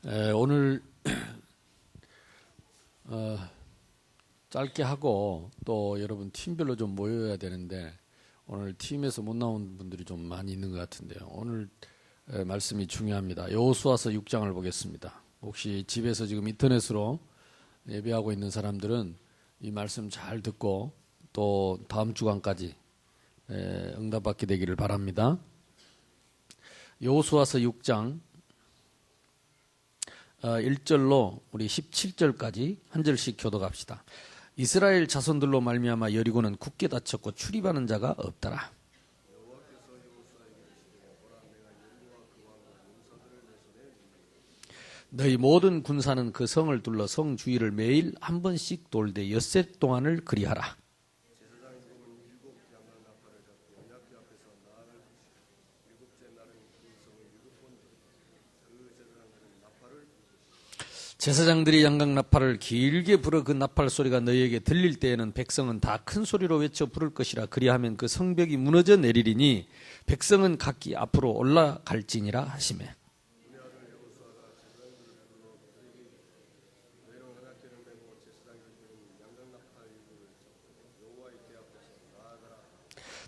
오늘 짧게 하고 또 여러분 팀별로 좀 모여야 되는데 오늘 팀에서 못 나온 분들이 좀 많이 있는 것 같은데요. 오늘 말씀이 중요합니다. 여호수아서 6장을 보겠습니다. 혹시 집에서 지금 인터넷으로 예배하고 있는 사람들은 이 말씀 잘 듣고 또 다음 주간까지 응답받게 되기를 바랍니다. 여호수아서 6장 1절로 우리 17절까지 한 절씩 교독합시다. 이스라엘 자손들로 말미암아 여리고는 굳게 닫혔고 출입하는 자가 없더라. 너희 모든 군사는 그 성을 둘러 성 주위를 매일 한 번씩 돌되 엿새 동안을 그리하라. 제사장들이 양각 나팔을 길게 불어 그 나팔 소리가 너희에게 들릴 때에는 백성은 다 큰 소리로 외쳐 부를 것이라. 그리하면 그 성벽이 무너져 내리리니 백성은 각기 앞으로 올라갈지니라 하시매.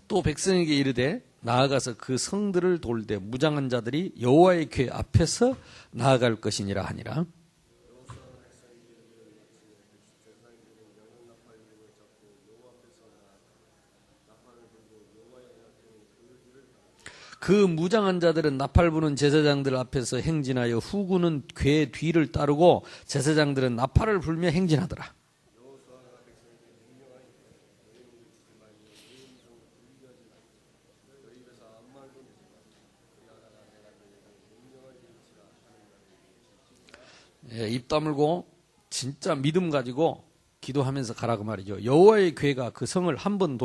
또 백성에게 이르되 나아가서 그 성들을 돌되 무장한 자들이 여호와의 궤 앞에서 나아갈 것이니라 하니라. 그 무장한 자들은 나팔 부는 제사장들 앞에서 행진하여 후군은 궤 뒤를 따르고 제사장들은 나팔을 불며 행진하더라. 입 다물고 진짜 믿음 가지고 기도하면서 가라고 말이죠. 여호와의 궤가 그 성을 한 번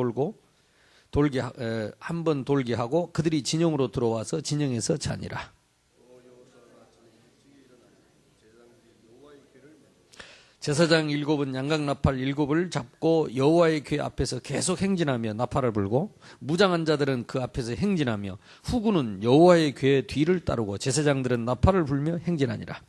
돌게 하고 그들이 진영으로 들어와서 진영에서 자니라. 제사장 7은 양각 나팔 7을 잡고 여호와의 궤 앞에서 계속 행진하며 나팔을 불고 무장한 자들은 그 앞에서 행진하며 후군은 여호와의 궤 뒤를 따르고 제사장들은 나팔을 불며 행진하니라.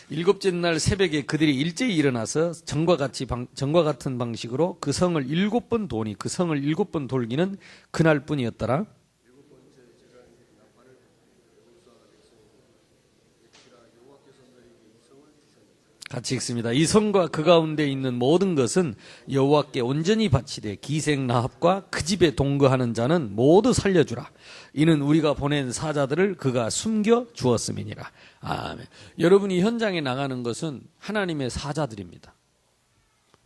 일곱째 날 새벽에 그들이 일제히 일어나서 전과 같은 방식으로 그 성을 7번 도니 그 성을 7번 돌기는 그날뿐이었더라. 같이 읽습니다. 이 성과 그 가운데 있는 모든 것은 여호와께 온전히 바치되 기생 라합과 그 집에 동거하는 자는 모두 살려주라. 이는 우리가 보낸 사자들을 그가 숨겨 주었음이니라. 아멘. 여러분이 현장에 나가는 것은 하나님의 사자들입니다.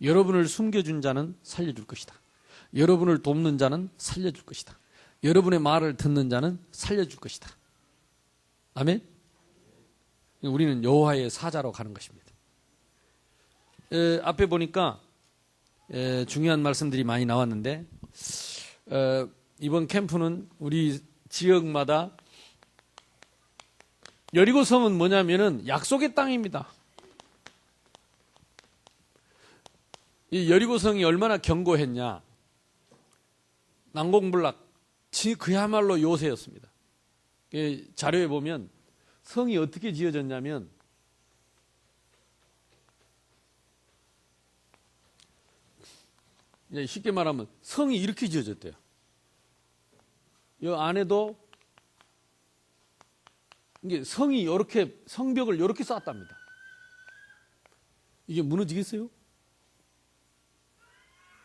여러분을 숨겨준 자는 살려줄 것이다. 여러분을 돕는 자는 살려줄 것이다. 여러분의 말을 듣는 자는 살려줄 것이다. 아멘. 우리는 여호와의 사자로 가는 것입니다. 앞에 보니까 중요한 말씀들이 많이 나왔는데 이번 캠프는 우리 지역마다 여리고성은 뭐냐면은 약속의 땅입니다. 이 여리고성이 얼마나 견고했냐. 난공불락 그야말로 요새였습니다. 자료에 보면 성이 어떻게 지어졌냐면 쉽게 말하면 성이 이렇게 지어졌대요. 이 안에도 이게 성이 이렇게 성벽을 이렇게 쌓았답니다. 이게 무너지겠어요?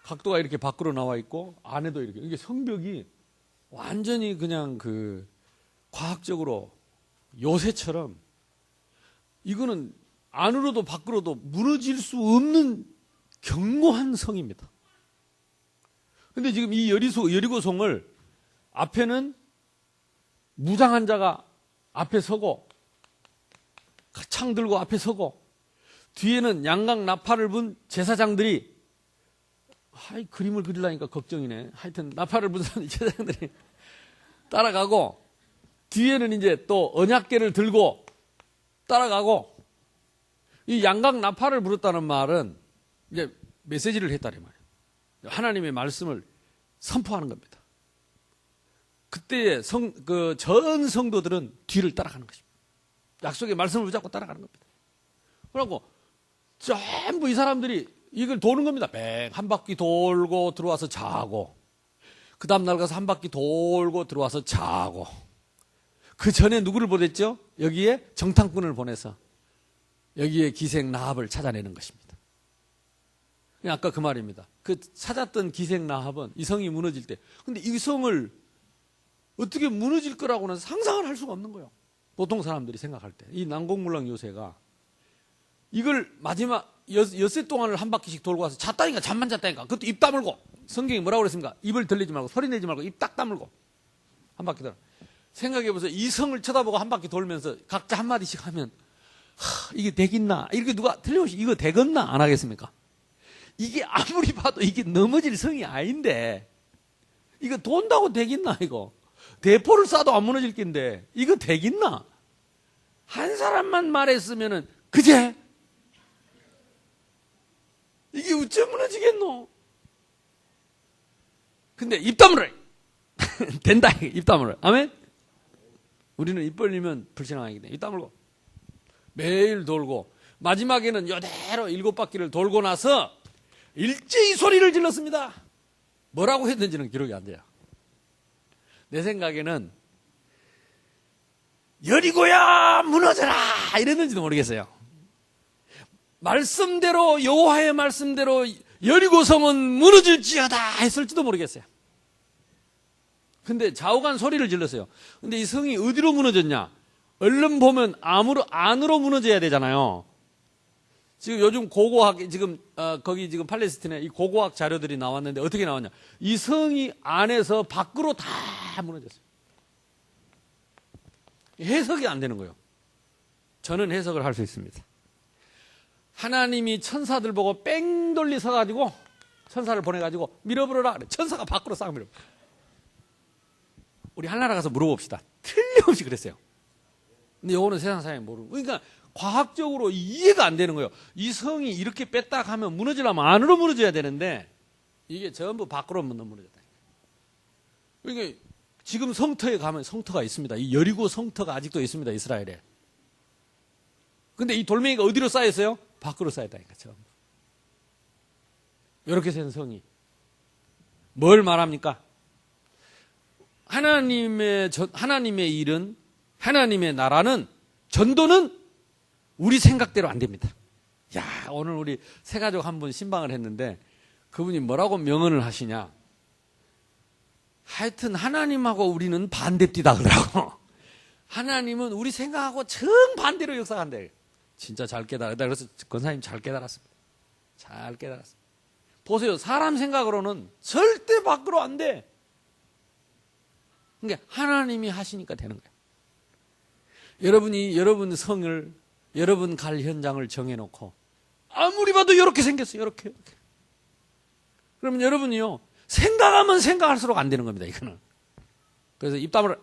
각도가 이렇게 밖으로 나와 있고 안에도 이렇게 이게 성벽이 완전히 그냥 그 과학적으로 요새처럼 이거는 안으로도 밖으로도 무너질 수 없는 견고한 성입니다. 근데 지금 이 여리고성을 앞에는 무장한 자가 앞에 서고 창 들고 앞에 서고 뒤에는 양각 나팔을 분 제사장들이 그림을 그리려니까 걱정이네. 하여튼 나팔을 분 제사장들이 따라가고 뒤에는 이제 또 언약궤를 들고 따라가고 이 양각 나팔을 불었다는 말은 이제 메시지를 했다는 말이에요. 하나님의 말씀을 선포하는 겁니다. 그때 전 성도들은 뒤를 따라가는 것입니다. 약속의 말씀을 붙잡고 따라가는 겁니다. 그러고 전부 이 사람들이 이걸 도는 겁니다. 한 바퀴 돌고 들어와서 자고, 그 다음 날 가서 한 바퀴 돌고 들어와서 자고, 그 전에 누구를 보냈죠? 여기에 정탐꾼을 보내서 여기에 기생 라합을 찾아내는 것입니다. 아까 그 말입니다. 그 찾았던 기생 라합은 이 성이 무너질 때, 근데 이 성을 어떻게 무너질 거라고는 상상을 할 수가 없는 거예요. 보통 사람들이 생각할 때. 이 난공불락 요새가 이걸 마지막 엿새 동안을 한 바퀴씩 돌고 와서 잤다니까, 잠만 잤다니까. 그것도 입 다물고. 성경이 뭐라고 그랬습니까? 입을 들리지 말고, 소리 내지 말고, 입 딱 다물고. 한 바퀴 돌아. 생각해보세요. 이 성을 쳐다보고 한 바퀴 돌면서 각자 한마디씩 하면, 이게 되겠나? 이렇게 누가 틀림없이 이거 되겠나? 안 하겠습니까? 이게 아무리 봐도 이게 넘어질 성이 아닌데, 이거 돈다고 되겠나, 이거? 대포를 쏴도 안 무너질 낀데, 이거 되겠나? 한 사람만 말했으면은, 그제? 이게 어째 무너지겠노? 근데 입 다물어! 된다, 입 다물어. 아멘? 우리는 입 벌리면 불신앙하기 때문에 입 다물고, 매일 돌고, 마지막에는 이대로 7바퀴를 돌고 나서, 일제히 소리를 질렀습니다. 뭐라고 했는지는 기록이 안 돼요. 내 생각에는 여리고야 무너져라 이랬는지도 모르겠어요. 말씀대로, 여호와의 말씀대로 여리고성은 무너질지어다 했을지도 모르겠어요. 근데 좌우간 소리를 질렀어요. 근데 이 성이 어디로 무너졌냐? 얼른 보면 안으로 무너져야 되잖아요. 지금 요즘 고고학, 거기 지금 팔레스티나에 이 고고학 자료들이 나왔는데 어떻게 나왔냐? 이 성이 안에서 밖으로 다 무너졌어요. 해석이 안 되는 거예요. 저는 해석을 할 수 있습니다. 하나님이 천사들 보고 뺑 돌리 서가지고 천사를 보내가지고 밀어버려라 그래. 천사가 밖으로 싹 밀어. 우리 하나라 가서 물어봅시다. 틀림없이 그랬어요. 근데 요거는 세상 사람이 모르고. 그러니까 과학적으로 이해가 안 되는 거예요. 이 성이 이렇게 뺐다 하면 무너지려면 안으로 무너져야 되는데 이게 전부 밖으로 무너졌다. 그러니까 지금 성터에 가면 성터가 있습니다. 이 여리고 성터가 아직도 있습니다. 이스라엘에. 근데 이 돌멩이가 어디로 쌓였어요? 밖으로 쌓였다니까. 전부. 이렇게 센 성이. 뭘 말합니까? 하나님의 일은, 하나님의 나라는, 전도는 우리 생각대로 안 됩니다. 야, 오늘 우리 새가족 한 분 신방을 했는데 그분이 뭐라고 명언을 하시냐. 하여튼 하나님하고 우리는 반대띠다 그러더라고. 하나님은 우리 생각하고 정반대로 역사한다. 진짜 잘 깨달았다. 그래서 권사님 잘 깨달았습니다. 잘 깨달았습니다. 보세요. 사람 생각으로는 절대 밖으로 안 돼. 그러니까 하나님이 하시니까 되는 거예요. 여러분이 여러분 성을, 여러분 갈 현장을 정해놓고 아무리 봐도 이렇게 생겼어요. 이렇게. 그러면 여러분이요. 생각하면 생각할수록 안 되는 겁니다. 이거는. 그래서 입 다물어.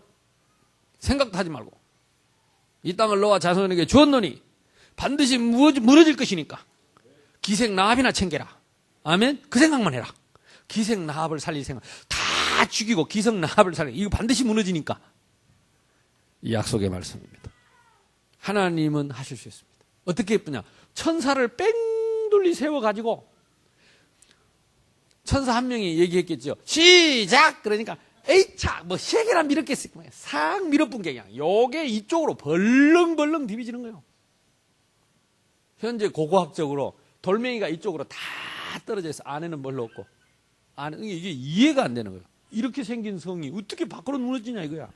생각도 하지 말고. 이 땅을 너와 자손에게 주었노니 반드시 무너질 것이니까 기생 라합이나 챙겨라. 아멘? 그 생각만 해라. 기생 라합을 살릴 생각. 다 죽이고 기생 라합을 살려. 이거 반드시 무너지니까. 이 약속의 말씀입니다. 하나님은 하실 수 있습니다. 어떻게 예쁘냐? 천사를 뺑돌리 세워가지고 천사 한 명이 얘기했겠죠. 시작! 그러니까 에이차! 뭐 세개나 밀었겠을 거예요. 싹 밀어뿐 게 그냥 요게 이쪽으로 벌렁벌렁 디비지는 거예요. 현재 고고학적으로 돌멩이가 이쪽으로 다 떨어져 있어. 안에는 별로 없고. 이게 이해가 안 되는 거예요. 이렇게 생긴 성이 어떻게 밖으로 무너지냐 이거야.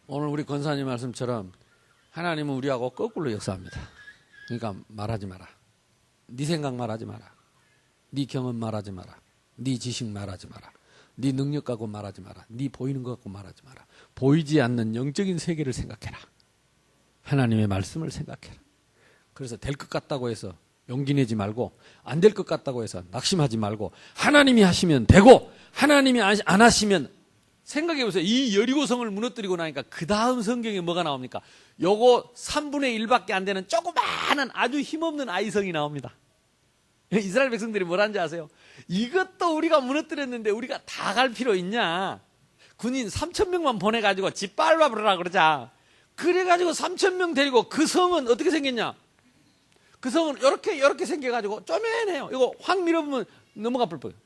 오늘 우리 권사님 말씀처럼 하나님은 우리하고 거꾸로 역사합니다. 그러니까 말하지 마라. 네 생각 말하지 마라. 네 경험 말하지 마라. 네 지식 말하지 마라. 네 능력 갖고 말하지 마라. 네 보이는 것 갖고 말하지 마라. 보이지 않는 영적인 세계를 생각해라. 하나님의 말씀을 생각해라. 그래서 될 것 같다고 해서 용기 내지 말고 안 될 것 같다고 해서 낙심하지 말고 하나님이 하시면 되고 하나님이 안 하시면 생각해 보세요. 이 여리고성을 무너뜨리고 나니까 그 다음 성경에 뭐가 나옵니까? 요거 3분의 1밖에 안 되는 조그마한 아주 힘없는 아이성이 나옵니다. 이스라엘 백성들이 뭐라는지 아세요? 이것도 우리가 무너뜨렸는데 우리가 다 갈 필요 있냐? 군인 3,000명만 보내가지고 짓밟아보라 그러자. 그래가지고 3,000명 데리고 그 성은 어떻게 생겼냐? 그 성은 이렇게 생겨가지고 쪼매네요. 이거 확 밀어보면 넘어가 볼 뻔해요.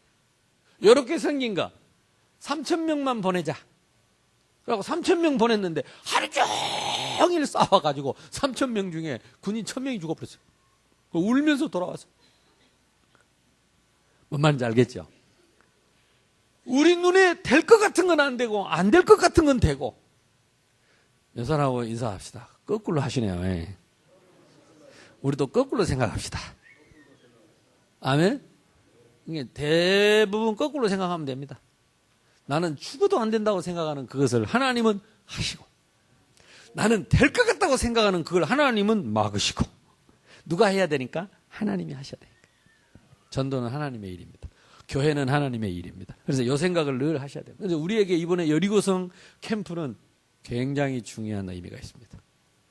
이렇게 생긴 거 3,000명만 보내자. 그리고 3,000명 보냈는데 하루 종일 싸워가지고 3,000명 중에 군인 1,000명이 죽어버렸어요. 울면서 돌아왔어요. 뭔 말인지 알겠죠? 우리 눈에 될 것 같은 건 안 되고 안 될 것 같은 건 되고. 여사람하고 인사합시다. 거꾸로 하시네요. 예. 우리도 거꾸로 생각합시다. 아멘? 이게 대부분 거꾸로 생각하면 됩니다. 나는 죽어도 안 된다고 생각하는 그것을 하나님은 하시고, 나는 될 것 같다고 생각하는 그걸 하나님은 막으시고. 누가 해야 되니까? 하나님이 하셔야 되니까. 전도는 하나님의 일입니다. 교회는 하나님의 일입니다. 그래서 이 생각을 늘 하셔야 돼요. 그래서 우리에게 이번에 여리고성 캠프는 굉장히 중요한 의미가 있습니다.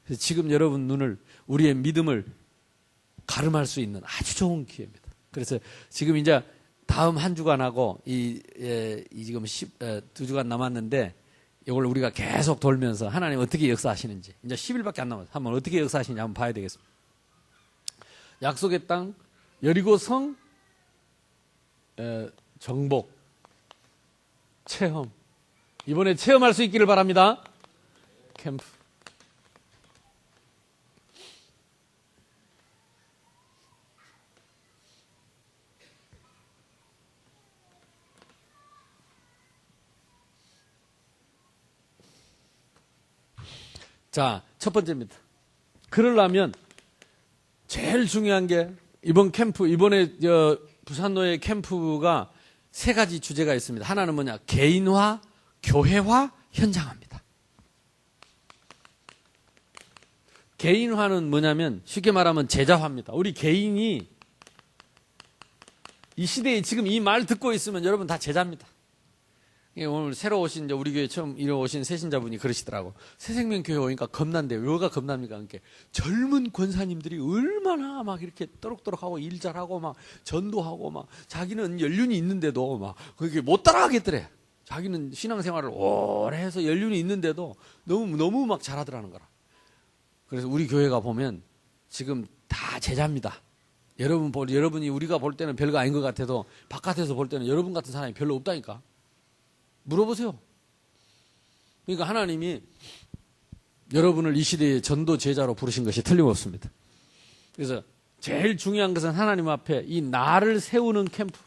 그래서 지금 여러분 눈을, 우리의 믿음을 가름할 수 있는 아주 좋은 기회입니다. 그래서 지금 이제 다음 한 주간하고 지금 2주간 남았는데 이걸 우리가 계속 돌면서 하나님 어떻게 역사하시는지, 이제 10일밖에 안 남았어요. 한번 어떻게 역사하시는지 한번 봐야 되겠습니다. 약속의 땅 여리고성 정복 체험, 이번에 체험할 수 있기를 바랍니다. 캠프. 자, 첫 번째입니다. 그러려면 제일 중요한 게 이번 캠프, 이번에 부산노예 캠프가 세 가지 주제가 있습니다. 하나는 뭐냐? 개인화, 교회화, 현장화입니다. 개인화는 뭐냐면 쉽게 말하면 제자화입니다. 우리 개인이 이 시대에 지금 이 말 듣고 있으면 여러분 다 제자입니다. 오늘 새로 오신, 우리 교회 처음 오신 새신자분이 그러시더라고. 새생명교회 오니까 겁난대요. 뭐가 겁납니까? 그러니까 젊은 권사님들이 얼마나 막 이렇게 또록또록하고 일 잘하고 막 전도하고 막 자기는 연륜이 있는데도 막 그게 못 따라가겠더래. 자기는 신앙생활을 오래 해서 연륜이 있는데도 너무 막 잘하더라는 거라. 그래서 우리 교회가 보면 지금 다 제자입니다. 여러분이 우리가 볼 때는 별거 아닌 것 같아도 바깥에서 볼 때는 여러분 같은 사람이 별로 없다니까. 물어보세요. 그러니까 하나님이 여러분을 이 시대의 전도 제자로 부르신 것이 틀림없습니다. 그래서 제일 중요한 것은 하나님 앞에 이 나를 세우는 캠프.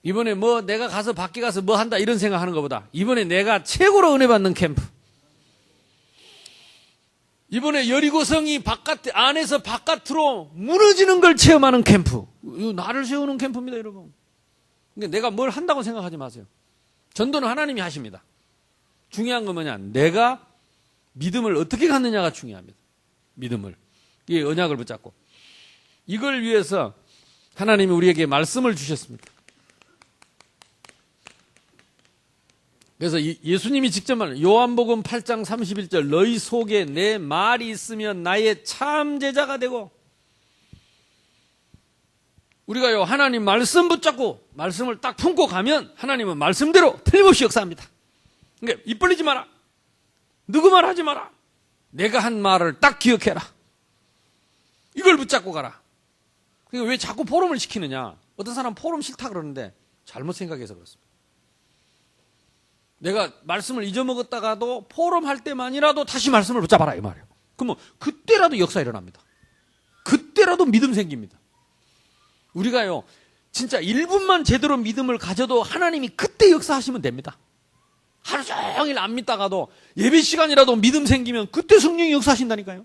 이번에 내가 가서 밖에 가서 뭐 한다 이런 생각하는 것보다 이번에 내가 최고로 은혜 받는 캠프. 이번에 여리고성이 안에서 바깥으로 무너지는 걸 체험하는 캠프. 이거 나를 세우는 캠프입니다, 여러분. 그러니까 내가 뭘 한다고 생각하지 마세요. 전도는 하나님이 하십니다. 중요한 건 뭐냐? 내가 믿음을 어떻게 갖느냐가 중요합니다. 믿음을. 이 언약을 붙잡고. 이걸 위해서 하나님이 우리에게 말씀을 주셨습니다. 그래서 예수님이 직접 말해요. 요한복음 8장 31절 너희 속에 내 말이 있으면 나의 참 제자가 되고, 우리가요 하나님 말씀 붙잡고 말씀을 딱 품고 가면 하나님은 말씀대로 틀림없이 역사합니다. 그러니까 입 벌리지 마라. 누구 말하지 마라. 내가 한 말을 딱 기억해라. 이걸 붙잡고 가라. 그러니까 왜 자꾸 포럼을 시키느냐. 어떤 사람 포럼 싫다 그러는데 잘못 생각해서 그렇습니다. 내가 말씀을 잊어먹었다가도 포럼 할 때만이라도 다시 말씀을 붙잡아라 이 말이에요. 그러면 그때라도 역사 일어납니다. 그때라도 믿음 생깁니다. 우리가요 진짜 1분만 제대로 믿음을 가져도 하나님이 그때 역사하시면 됩니다. 하루 종일 안 믿다가도 예배 시간이라도 믿음 생기면 그때 성령이 역사하신다니까요.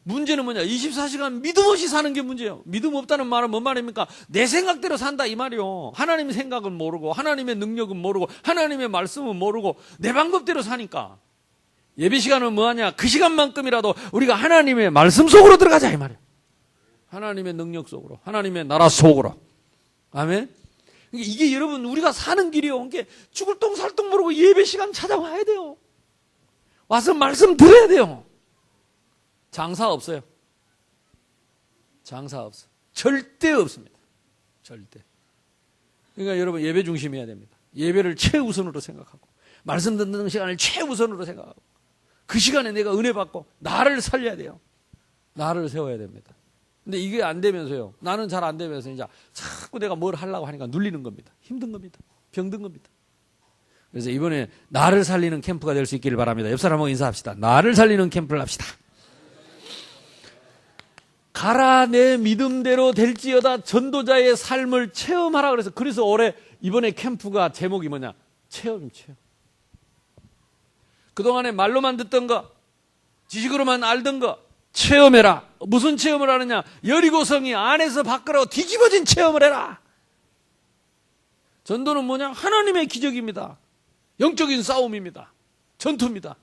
문제는 뭐냐? 24시간 믿음 없이 사는 게 문제예요. 믿음 없다는 말은 뭔 말입니까? 내 생각대로 산다 이 말이요. 하나님의 생각은 모르고 하나님의 능력은 모르고 하나님의 말씀은 모르고 내 방법대로 사니까. 예배 시간은 뭐하냐? 그 시간만큼이라도 우리가 하나님의 말씀 속으로 들어가자 이 말이에요. 하나님의 능력 속으로, 하나님의 나라 속으로. 아멘? 이게 여러분 우리가 사는 길이요. 이게 죽을 똥 살 똥 모르고 예배 시간 찾아와야 돼요. 와서 말씀 들어야 돼요. 장사 없어요. 장사 없어. 절대 없습니다. 절대. 그러니까 여러분 예배 중심해야 됩니다. 예배를 최우선으로 생각하고 말씀 듣는 시간을 최우선으로 생각하고 그 시간에 내가 은혜 받고 나를 살려야 돼요. 나를 세워야 됩니다. 근데 이게 안 되면서요. 나는 잘 안 되면서 이제 자꾸 내가 뭘 하려고 하니까 눌리는 겁니다. 힘든 겁니다. 병든 겁니다. 그래서 이번에 나를 살리는 캠프가 될 수 있기를 바랍니다. 옆 사람하고 인사합시다. 나를 살리는 캠프를 합시다. 가라 내 믿음대로 될지어다 전도자의 삶을 체험하라 그래서 올해 이번에 캠프가 제목이 뭐냐? 체험. 그동안에 말로만 듣던 거, 지식으로만 알던 거 체험해라. 무슨 체험을 하느냐? 여리고성이 안에서 밖으로 뒤집어진 체험을 해라. 전도는 뭐냐? 하나님의 기적입니다. 영적인 싸움입니다. 전투입니다.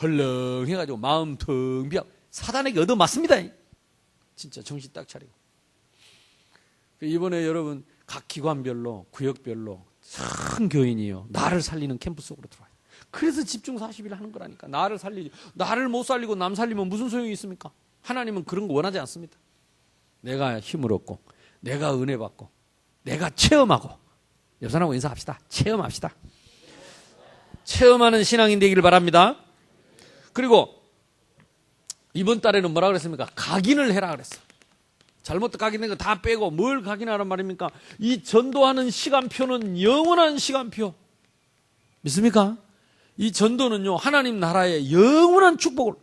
헐렁해가지고 마음 텅 비어 사단에게 얻어맞습니다. 진짜 정신 딱 차리고. 이번에 여러분 각 기관별로 구역별로 큰 교인이요. 나를 살리는 캠프 속으로 들어와요. 그래서 집중 40일 하는 거라니까. 나를 살리지. 나를 못 살리고 남 살리면 무슨 소용이 있습니까? 하나님은 그런 거 원하지 않습니다. 내가 힘을 얻고 내가 은혜 받고 내가 체험하고 옆 사람하고 인사합시다. 체험합시다. 체험하는 신앙인 되기를 바랍니다. 그리고 이번 달에는 뭐라 그랬습니까? 각인을 해라 그랬어. 잘못 각인된 거 다 빼고 뭘 각인하란 말입니까? 이 전도하는 시간표는 영원한 시간표. 믿습니까? 이 전도는요, 하나님 나라의 영원한 축복을.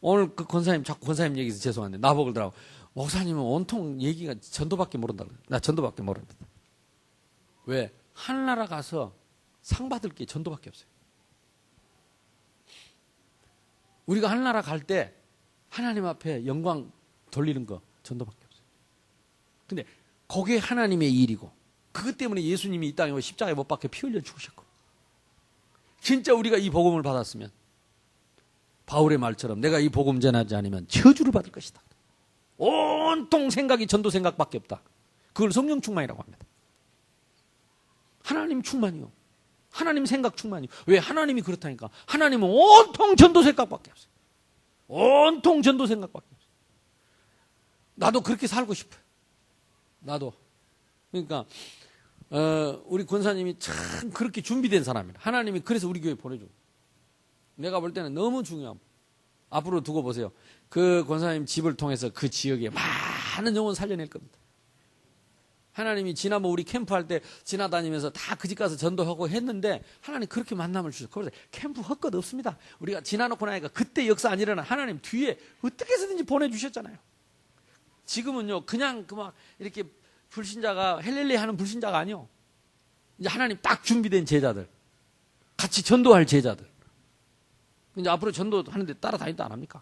오늘 그 권사님, 자꾸 권사님 얘기해서 죄송한데, 나보고 그러더라고. 목사님은 온통 얘기가 전도밖에 모른다. 나 전도밖에 모릅니다. 왜? 하늘나라 가서 상 받을 게 전도밖에 없어요. 우리가 하늘나라 갈 때 하나님 앞에 영광 돌리는 거 전도밖에 없어요. 근데 그게 하나님의 일이고 그것 때문에 예수님이 이 땅에 십자가에 못 박혀 피 흘려 죽으셨고 진짜 우리가 이 복음을 받았으면 바울의 말처럼 내가 이 복음 전하지 않으면 저주를 받을 것이다. 온통 생각이 전도 생각밖에 없다. 그걸 성령 충만이라고 합니다. 하나님 충만이요. 하나님 생각 충만이요. 왜? 하나님이 그렇다니까. 하나님은 온통 전도 생각밖에 없어요. 온통 전도 생각밖에 없어요. 나도 그렇게 살고 싶어요. 나도. 그러니까 우리 권사님이 참 그렇게 준비된 사람이에요. 하나님이 그래서 우리 교회 보내줘. 내가 볼 때는 너무 중요함. 앞으로 두고 보세요. 그 권사님 집을 통해서 그 지역에 많은 영혼 살려낼 겁니다. 하나님이 지난번 우리 캠프할 때 지나다니면서 다 그 집 가서 전도하고 했는데 하나님 그렇게 만남을 주셨어요. 그래서 캠프 헛것 없습니다. 우리가 지나놓고 나니까 그때 역사 안 일어나 하나님 뒤에 어떻게 해서든지 보내주셨잖아요. 지금은요 그냥 그 막 이렇게 불신자가 헬렐레 하는 불신자가 아니요. 이제 하나님 딱 준비된 제자들, 같이 전도할 제자들. 이제 앞으로 전도하는데 따라다니도 안 합니까?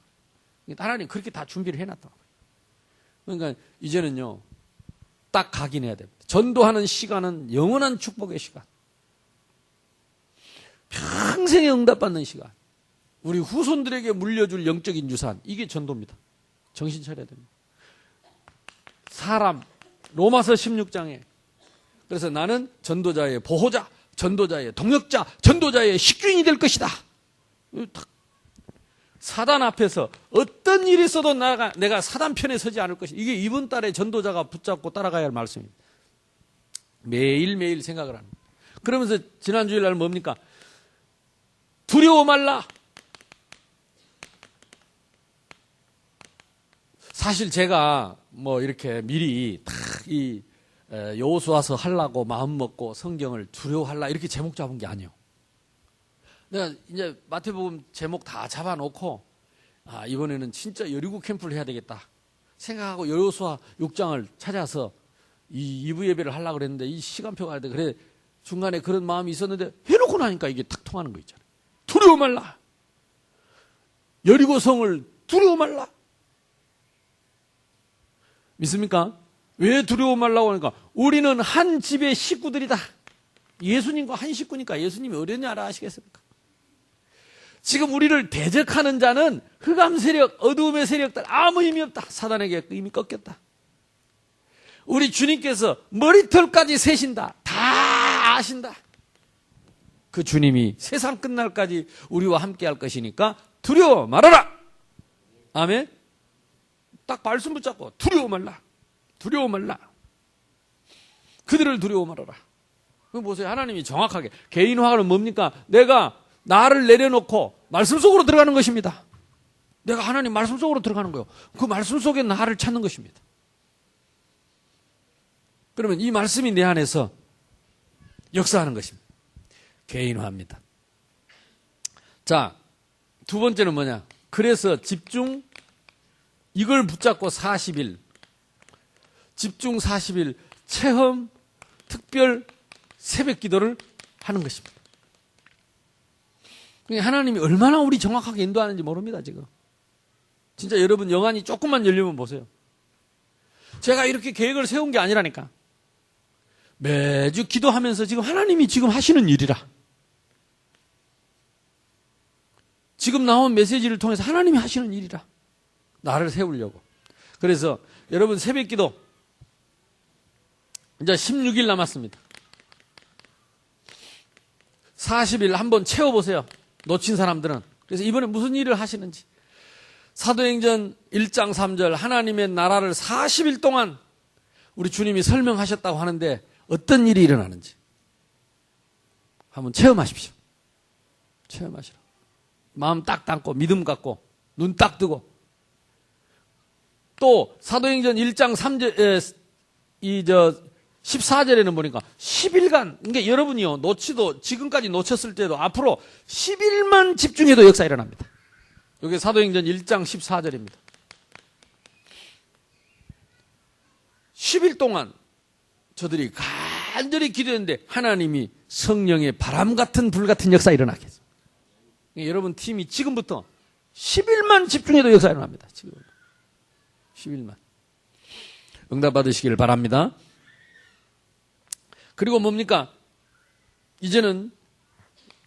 하나님 그렇게 다 준비를 해놨다고. 그러니까 이제는요 딱 각인해야 됩니다. 전도하는 시간은 영원한 축복의 시간. 평생에 응답받는 시간. 우리 후손들에게 물려줄 영적인 유산. 이게 전도입니다. 정신 차려야 됩니다. 사람 로마서 16장에 그래서 나는 전도자의 보호자, 전도자의 동역자, 전도자의 식주인이 될 것이다. 사단 앞에서 어떤 일이 있어도 내가 사단 편에 서지 않을 것이다. 이게 이번 달에 전도자가 붙잡고 따라가야 할 말씀입니다. 매일매일 생각을 합니다. 그러면서 지난 주일날 뭡니까? 두려워 말라. 사실 제가 뭐 이렇게 미리 다 이 여호수아서 하려고 마음 먹고 성경을 두려워할라 이렇게 제목 잡은 게 아니에요. 내가 이제 마태복음 제목 다 잡아놓고 이번에는 진짜 여리고 캠프를 해야 되겠다 생각하고 여호수아 6장을 찾아서 이 2부 예배를 하려고 그랬는데 이 시간표가 돼. 그래 중간에 그런 마음이 있었는데 해놓고 나니까 이게 탁 통하는 거 있잖아요. 두려워 말라. 여리고성을 두려워 말라. 믿습니까? 왜 두려워 말라고 하니까 우리는 한 집의 식구들이다. 예수님과 한 식구니까 예수님이 어련히 알아 아시겠습니까? 지금 우리를 대적하는 자는 흑암 세력, 어두움의 세력들 아무 힘이 없다. 사단에게 이미 꺾였다. 우리 주님께서 머리털까지 세신다. 다 아신다. 그 주님이 세상 끝날까지 우리와 함께 할 것이니까 두려워 말아라. 아멘. 딱 말씀 붙잡고 두려워 말라. 두려워 말라. 그들을 두려워 말아라. 보세요. 하나님이 정확하게 개인화는 뭡니까? 내가 나를 내려놓고 말씀 속으로 들어가는 것입니다. 내가 하나님 말씀 속으로 들어가는 거예요. 그 말씀 속에 나를 찾는 것입니다. 그러면 이 말씀이 내 안에서 역사하는 것입니다. 개인화합니다. 자, 두 번째는 뭐냐? 그래서 집중, 이걸 붙잡고 40일, 집중 40일, 체험, 특별, 새벽 기도를 하는 것입니다. 하나님이 얼마나 우리 정확하게 인도하는지 모릅니다, 지금. 진짜 여러분 영안이 조금만 열리면 보세요. 제가 이렇게 계획을 세운 게 아니라니까. 매주 기도하면서 지금 하나님이 지금 하시는 일이라. 지금 나온 메시지를 통해서 하나님이 하시는 일이라. 나를 세우려고. 그래서 여러분 새벽 기도 이제 16일 남았습니다. 40일 한번 채워보세요. 놓친 사람들은. 그래서 이번에 무슨 일을 하시는지. 사도행전 1장 3절 하나님의 나라를 40일 동안 우리 주님이 설명하셨다고 하는데 어떤 일이 일어나는지 한번 체험하십시오. 체험하시라. 마음 딱 담고 믿음 갖고 눈 딱 뜨고 또 사도행전 1장 3절 14절에는 보니까 10일간 그러니까 여러분이요 놓치도 지금까지 놓쳤을 때도 앞으로 10일만 집중해도 역사 일어납니다. 여기 사도행전 1장 14절입니다. 10일 동안 저들이 간절히 기도했는데 하나님이 성령의 바람 같은 불 같은 역사 일어나게 했어요. 여러분 팀이 지금부터 10일만 집중해도 역사 일어납니다. 지금 10일만. 응답 받으시기를 바랍니다. 그리고 뭡니까? 이제는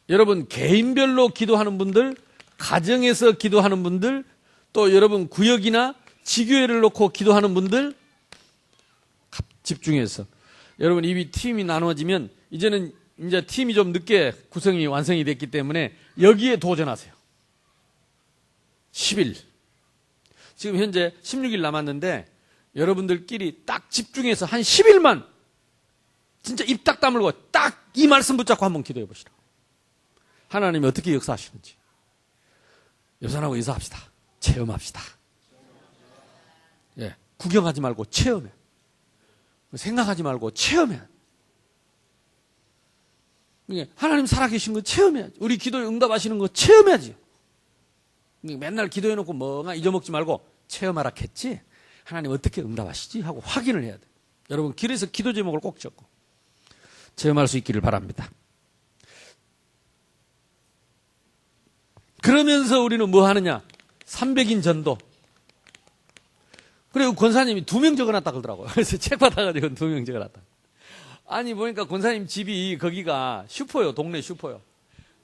여러분 개인별로 기도하는 분들, 가정에서 기도하는 분들, 또 여러분 구역이나 지교회를 놓고 기도하는 분들 집중해서 여러분 이 팀이 나눠지면 이제는 이제 팀이 좀 늦게 구성이 완성이 됐기 때문에 여기에 도전하세요. 10일. 지금 현재 16일 남았는데 여러분들끼리 딱 집중해서 한 10일만 진짜 입 딱 다물고 딱 이 말씀 붙잡고 한번 기도해 보시라. 하나님이 어떻게 역사하시는지. 여산하고 인사합시다. 체험합시다. 예, 구경하지 말고 체험해. 생각하지 말고 체험해. 하나님 살아계신 거 체험해야지. 우리 기도에 응답하시는 거 체험해야지. 맨날 기도해놓고 뭐가 잊어먹지 말고 체험하라 했지. 하나님 어떻게 응답하시지? 하고 확인을 해야 돼. 여러분 길에서 기도 제목을 꼭 적고 체험할 수 있기를 바랍니다. 그러면서 우리는 뭐 하느냐? 300인 전도. 그리고 권사님이 2명 적어놨다 그러더라고요. 그래서 책 받아가지고 2명 적어놨다. 아니 보니까 권사님 집이 거기가 슈퍼요. 동네 슈퍼요.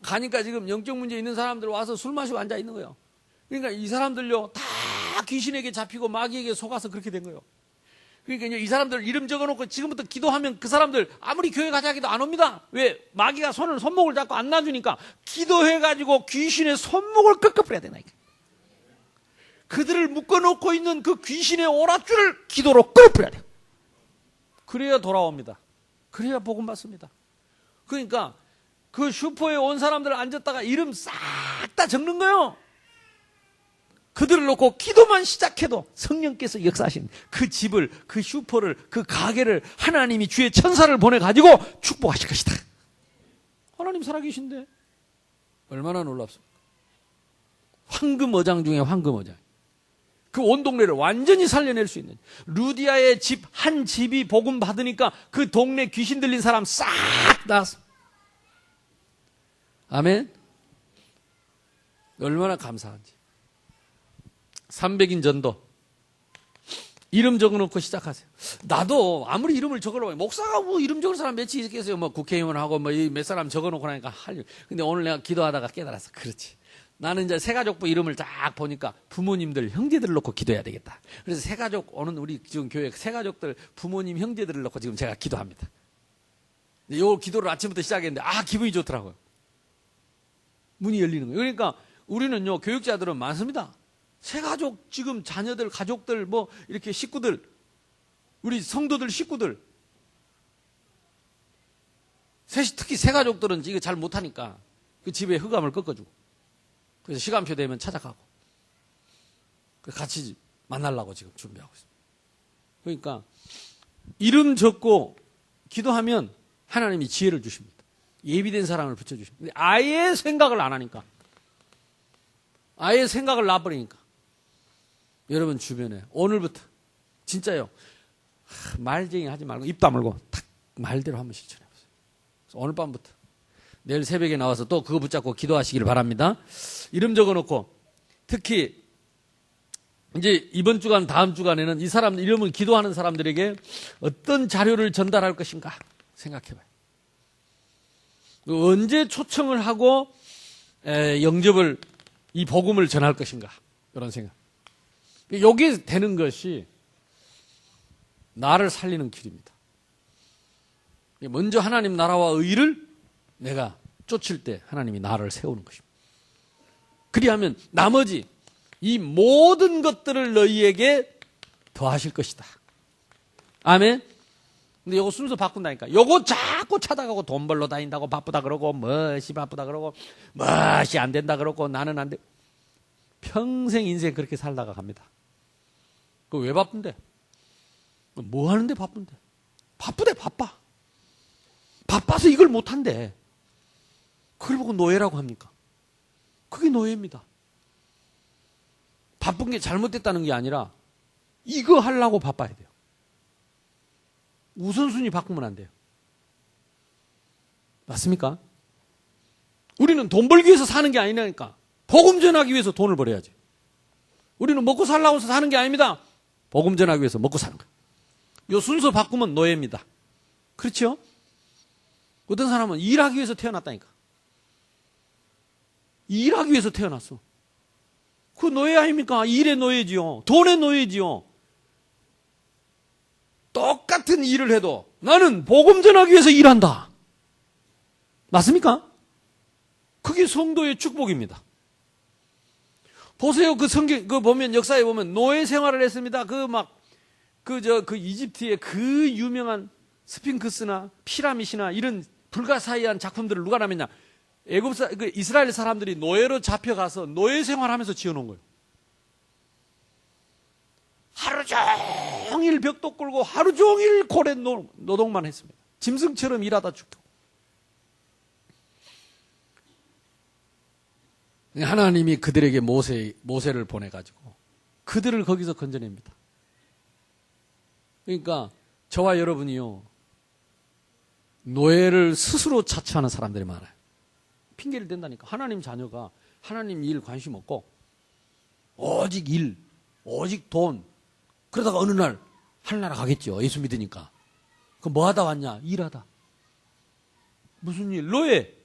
가니까 지금 영적 문제 있는 사람들 와서 술 마시고 앉아 있는 거예요. 그러니까 이 사람들요 다 귀신에게 잡히고 마귀에게 속아서 그렇게 된 거예요. 그러니까 이 사람들 이름 적어놓고 지금부터 기도하면 그 사람들 아무리 교회 가자 해도 안 옵니다. 왜? 마귀가 손목을 잡고 안 놔주니까 기도해가지고 귀신의 손목을 꺾어버려야 되나. 그들을 묶어놓고 있는 그 귀신의 오랏줄을 기도로 끊어버려야 돼요. 그래야 돌아옵니다. 그래야 복음 받습니다. 그러니까 그 슈퍼에 온 사람들 앉았다가 이름 싹 다 적는 거예요. 그들을 놓고 기도만 시작해도 성령께서 역사하신 그 집을, 그 슈퍼를, 그 가게를 하나님이 주의 천사를 보내가지고 축복하실 것이다. 하나님 살아계신데 얼마나 놀랍습니까? 황금어장 중에 황금어장. 그 온 동네를 완전히 살려낼 수 있는 루디아의 집 한 집이 복음 받으니까 그 동네 귀신 들린 사람 싹 나왔어. 아멘. 얼마나 감사한지. 300인 전도. 이름 적어놓고 시작하세요. 나도 아무리 이름을 적어놓으면 목사가 뭐 이름 적을 사람 몇이 있겠어요. 뭐 국회의원하고 뭐 몇 사람 적어놓고 나니까 하려. 근데 오늘 내가 기도하다가 깨달았어. 그렇지. 나는 이제 새가족부 이름을 딱 보니까 부모님들, 형제들을 놓고 기도해야 되겠다. 그래서 새가족 오는 우리 지금 교회 새가족들 부모님, 형제들을 놓고 지금 제가 기도합니다. 이 기도를 아침부터 시작했는데 기분이 좋더라고요. 문이 열리는 거예요. 그러니까 우리는요 교육자들은 많습니다. 새 가족, 지금 자녀들, 가족들, 뭐, 이렇게 식구들, 우리 성도들 식구들, 특히 새 가족들은 이거 잘 못하니까 그 집에 흑암을 꺾어주고, 그래서 시간표 되면 찾아가고, 같이 만나려고 지금 준비하고 있습니다. 그러니까, 이름 적고 기도하면 하나님이 지혜를 주십니다. 예비된 사람을 붙여주십니다. 근데 아예 생각을 안 하니까, 아예 생각을 놔버리니까, 여러분 주변에 오늘부터 진짜요, 말쟁이 하지 말고 입 다물고 탁 말대로 한번 실천해보세요. 오늘 밤부터 내일 새벽에 나와서 또 그거 붙잡고 기도하시기를 바랍니다. 이름 적어놓고, 특히 이제 이번 주간 다음 주간에는 이 사람들 이름을 기도하는 사람들에게 어떤 자료를 전달할 것인가 생각해봐요. 언제 초청을 하고 영접을, 이 복음을 전할 것인가, 이런 생각. 여기에 되는 것이 나를 살리는 길입니다. 먼저 하나님 나라와 의를 내가 쫓을 때 하나님이 나를 세우는 것입니다. 그리하면 나머지 이 모든 것들을 너희에게 더하실 것이다. 아멘. 근데 요거 순서 바꾼다니까. 요거 자꾸 찾아가고 돈 벌러 다닌다고 바쁘다 그러고, 멋이 바쁘다 그러고, 멋이 안 된다 그러고, 나는 안 돼. 평생 인생 그렇게 살다가 갑니다. 그 왜 바쁜데? 뭐 하는데 바쁜데? 바쁘대, 바빠. 바빠서 이걸 못한대. 그걸 보고 노예라고 합니까? 그게 노예입니다. 바쁜 게 잘못됐다는 게 아니라 이거 하려고 바빠야 돼요. 우선순위 바꾸면 안 돼요. 맞습니까? 우리는 돈 벌기 위해서 사는 게 아니라니까. 복음 전하기 위해서 돈을 벌어야지. 우리는 먹고 살라고 해서 사는 게 아닙니다. 복음 전하기 위해서 먹고 사는 거예요. 요 순서 바꾸면 노예입니다. 그렇죠? 어떤 사람은 일하기 위해서 태어났다니까. 일하기 위해서 태어났어. 그 노예 아닙니까? 일의 노예지요. 돈의 노예지요. 똑같은 일을 해도 나는 복음 전하기 위해서 일한다. 맞습니까? 그게 성도의 축복입니다. 보세요. 그 성경, 그 보면, 역사에 보면 노예 생활을 했습니다. 그 이집트의 그 유명한 스핑크스나 피라밋이나 이런 불가사의한 작품들을 누가 남겼냐? 이스라엘 사람들이 노예로 잡혀가서 노예 생활하면서 지어놓은 거예요. 하루 종일 벽도 끌고 하루 종일 고래 노동만 했습니다. 짐승처럼 일하다 죽고. 하나님이 그들에게 모세를 보내가지고 그들을 거기서 건져냅니다. 그러니까 저와 여러분이요, 노예를 스스로 자처하는 사람들이 많아요. 핑계를 댄다니까. 하나님 자녀가 하나님 일 관심 없고 오직 일, 오직 돈, 그러다가 어느 날 하늘나라 가겠죠. 예수 믿으니까. 그럼 뭐 하다 왔냐? 일하다. 무슨 일? 노예.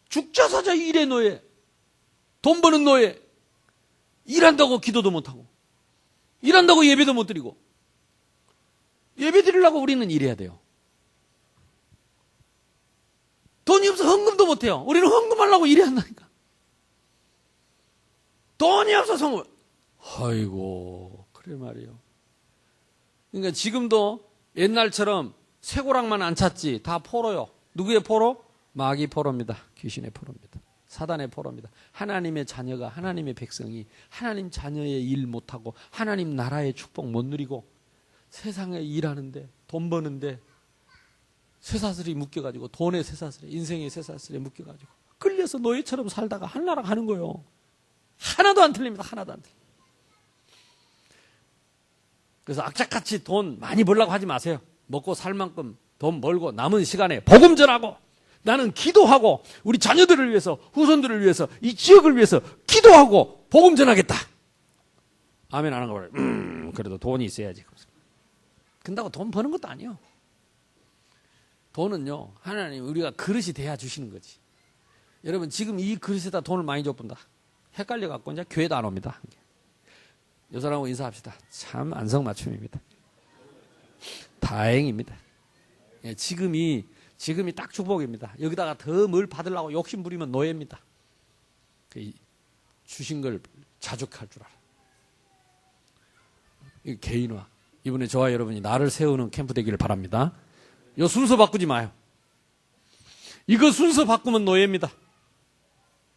죽자 사자 일의 노예. 돈 버는 노예. 일한다고 기도도 못하고, 일한다고 예배도 못 드리고. 예배 드리려고 우리는 일해야 돼요. 돈이 없어 헌금도 못해요. 우리는 헌금하려고 일해야 한다니까. 돈이 없어서 헌금. 아이고, 그래 말이에요. 그러니까 지금도 옛날처럼 쇠고랑만 안 찾지 다 포로요. 누구의 포로? 마귀 포로입니다. 귀신의 포로입니다. 사단의 포로입니다. 하나님의 자녀가, 하나님의 백성이 하나님 자녀의 일 못하고 하나님 나라의 축복 못 누리고 세상에 일하는데, 돈 버는데 쇠사슬이 묶여가지고, 돈의 쇠사슬에, 인생의 쇠사슬에 묶여가지고 끌려서 노예처럼 살다가 하늘나라 가는 거예요. 하나도 안 틀립니다. 하나도 안 틀립니다. 그래서 악착같이 돈 많이 벌려고 하지 마세요. 먹고 살 만큼 돈 벌고 남은 시간에 복음 전하고, 나는 기도하고 우리 자녀들을 위해서, 후손들을 위해서, 이 지역을 위해서 기도하고 복음 전하겠다. 아멘 안 한 거 봐요. 그래도 돈이 있어야지. 근다고 돈 버는 것도 아니에요. 돈은요, 하나님 우리가 그릇이 돼야 주시는 거지. 여러분 지금 이 그릇에다 돈을 많이 줬본다. 헷갈려갖고 이제 교회도 안 옵니다. 이 사람하고 인사합시다. 참 안성맞춤입니다. 다행입니다. 예, 지금이 딱 축복입니다. 여기다가 더 뭘 받으려고 욕심 부리면 노예입니다. 주신 걸 자족할 줄 알아. 이 개인화. 이번에 저와 여러분이 나를 세우는 캠프 되기를 바랍니다. 이 순서 바꾸지 마요. 이거 순서 바꾸면 노예입니다.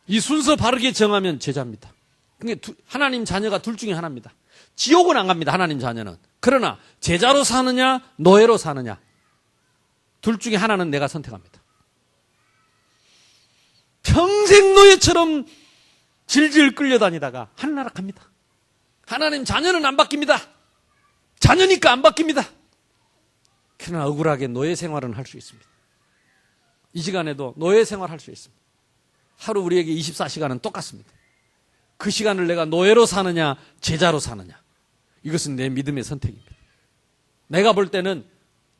이 순서 바르게 정하면 제자입니다. 그러니까 하나님 자녀가 둘 중에 하나입니다. 지옥은 안 갑니다. 하나님 자녀는. 그러나 제자로 사느냐 노예로 사느냐 둘 중에 하나는 내가 선택합니다. 평생 노예처럼 질질 끌려다니다가 하늘나라 갑니다. 하나님 자녀는 안 바뀝니다. 자녀니까 안 바뀝니다. 그러나 억울하게 노예 생활은 할 수 있습니다. 이 시간에도 노예 생활할 수 있습니다. 하루 우리에게 24시간은 똑같습니다. 그 시간을 내가 노예로 사느냐 제자로 사느냐 이것은 내 믿음의 선택입니다. 내가 볼 때는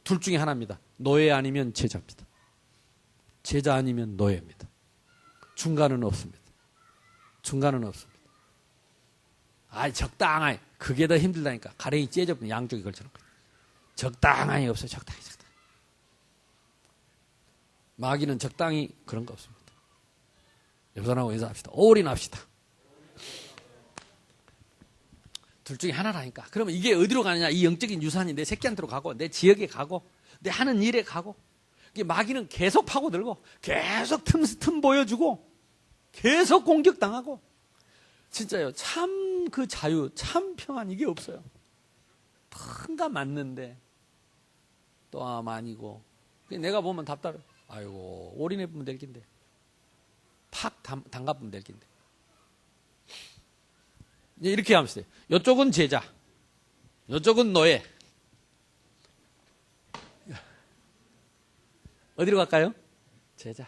둘 중에 하나입니다. 노예 아니면 제자입니다. 제자 아니면 노예입니다. 중간은 없습니다. 중간은 없습니다. 적당하게 그게 더 힘들다니까. 가랭이 째져버린 양쪽이 걸쳐놓고 적당하게 없어요. 적당히. 마귀는 적당히 그런 거 없습니다. 여러분하고 인사합시다. 올인합시다. 둘 중에 하나라니까. 그러면 이게 어디로 가느냐? 이 영적인 유산이 내 새끼한테로 가고 내 지역에 가고 내 하는 일에 가고 이게 마귀는 계속 파고들고 계속 틈 보여주고 계속 공격당하고 진짜요. 참 그 자유, 참 평안 이게 없어요. 튼가 맞는데 또 아니고 내가 보면 답답해. 아이고 올인해보면 될 긴데 팍 담가보면 될 긴데 이렇게 하면 돼요. 이쪽은 제자, 이쪽은 노예. 어디로 갈까요? 제자.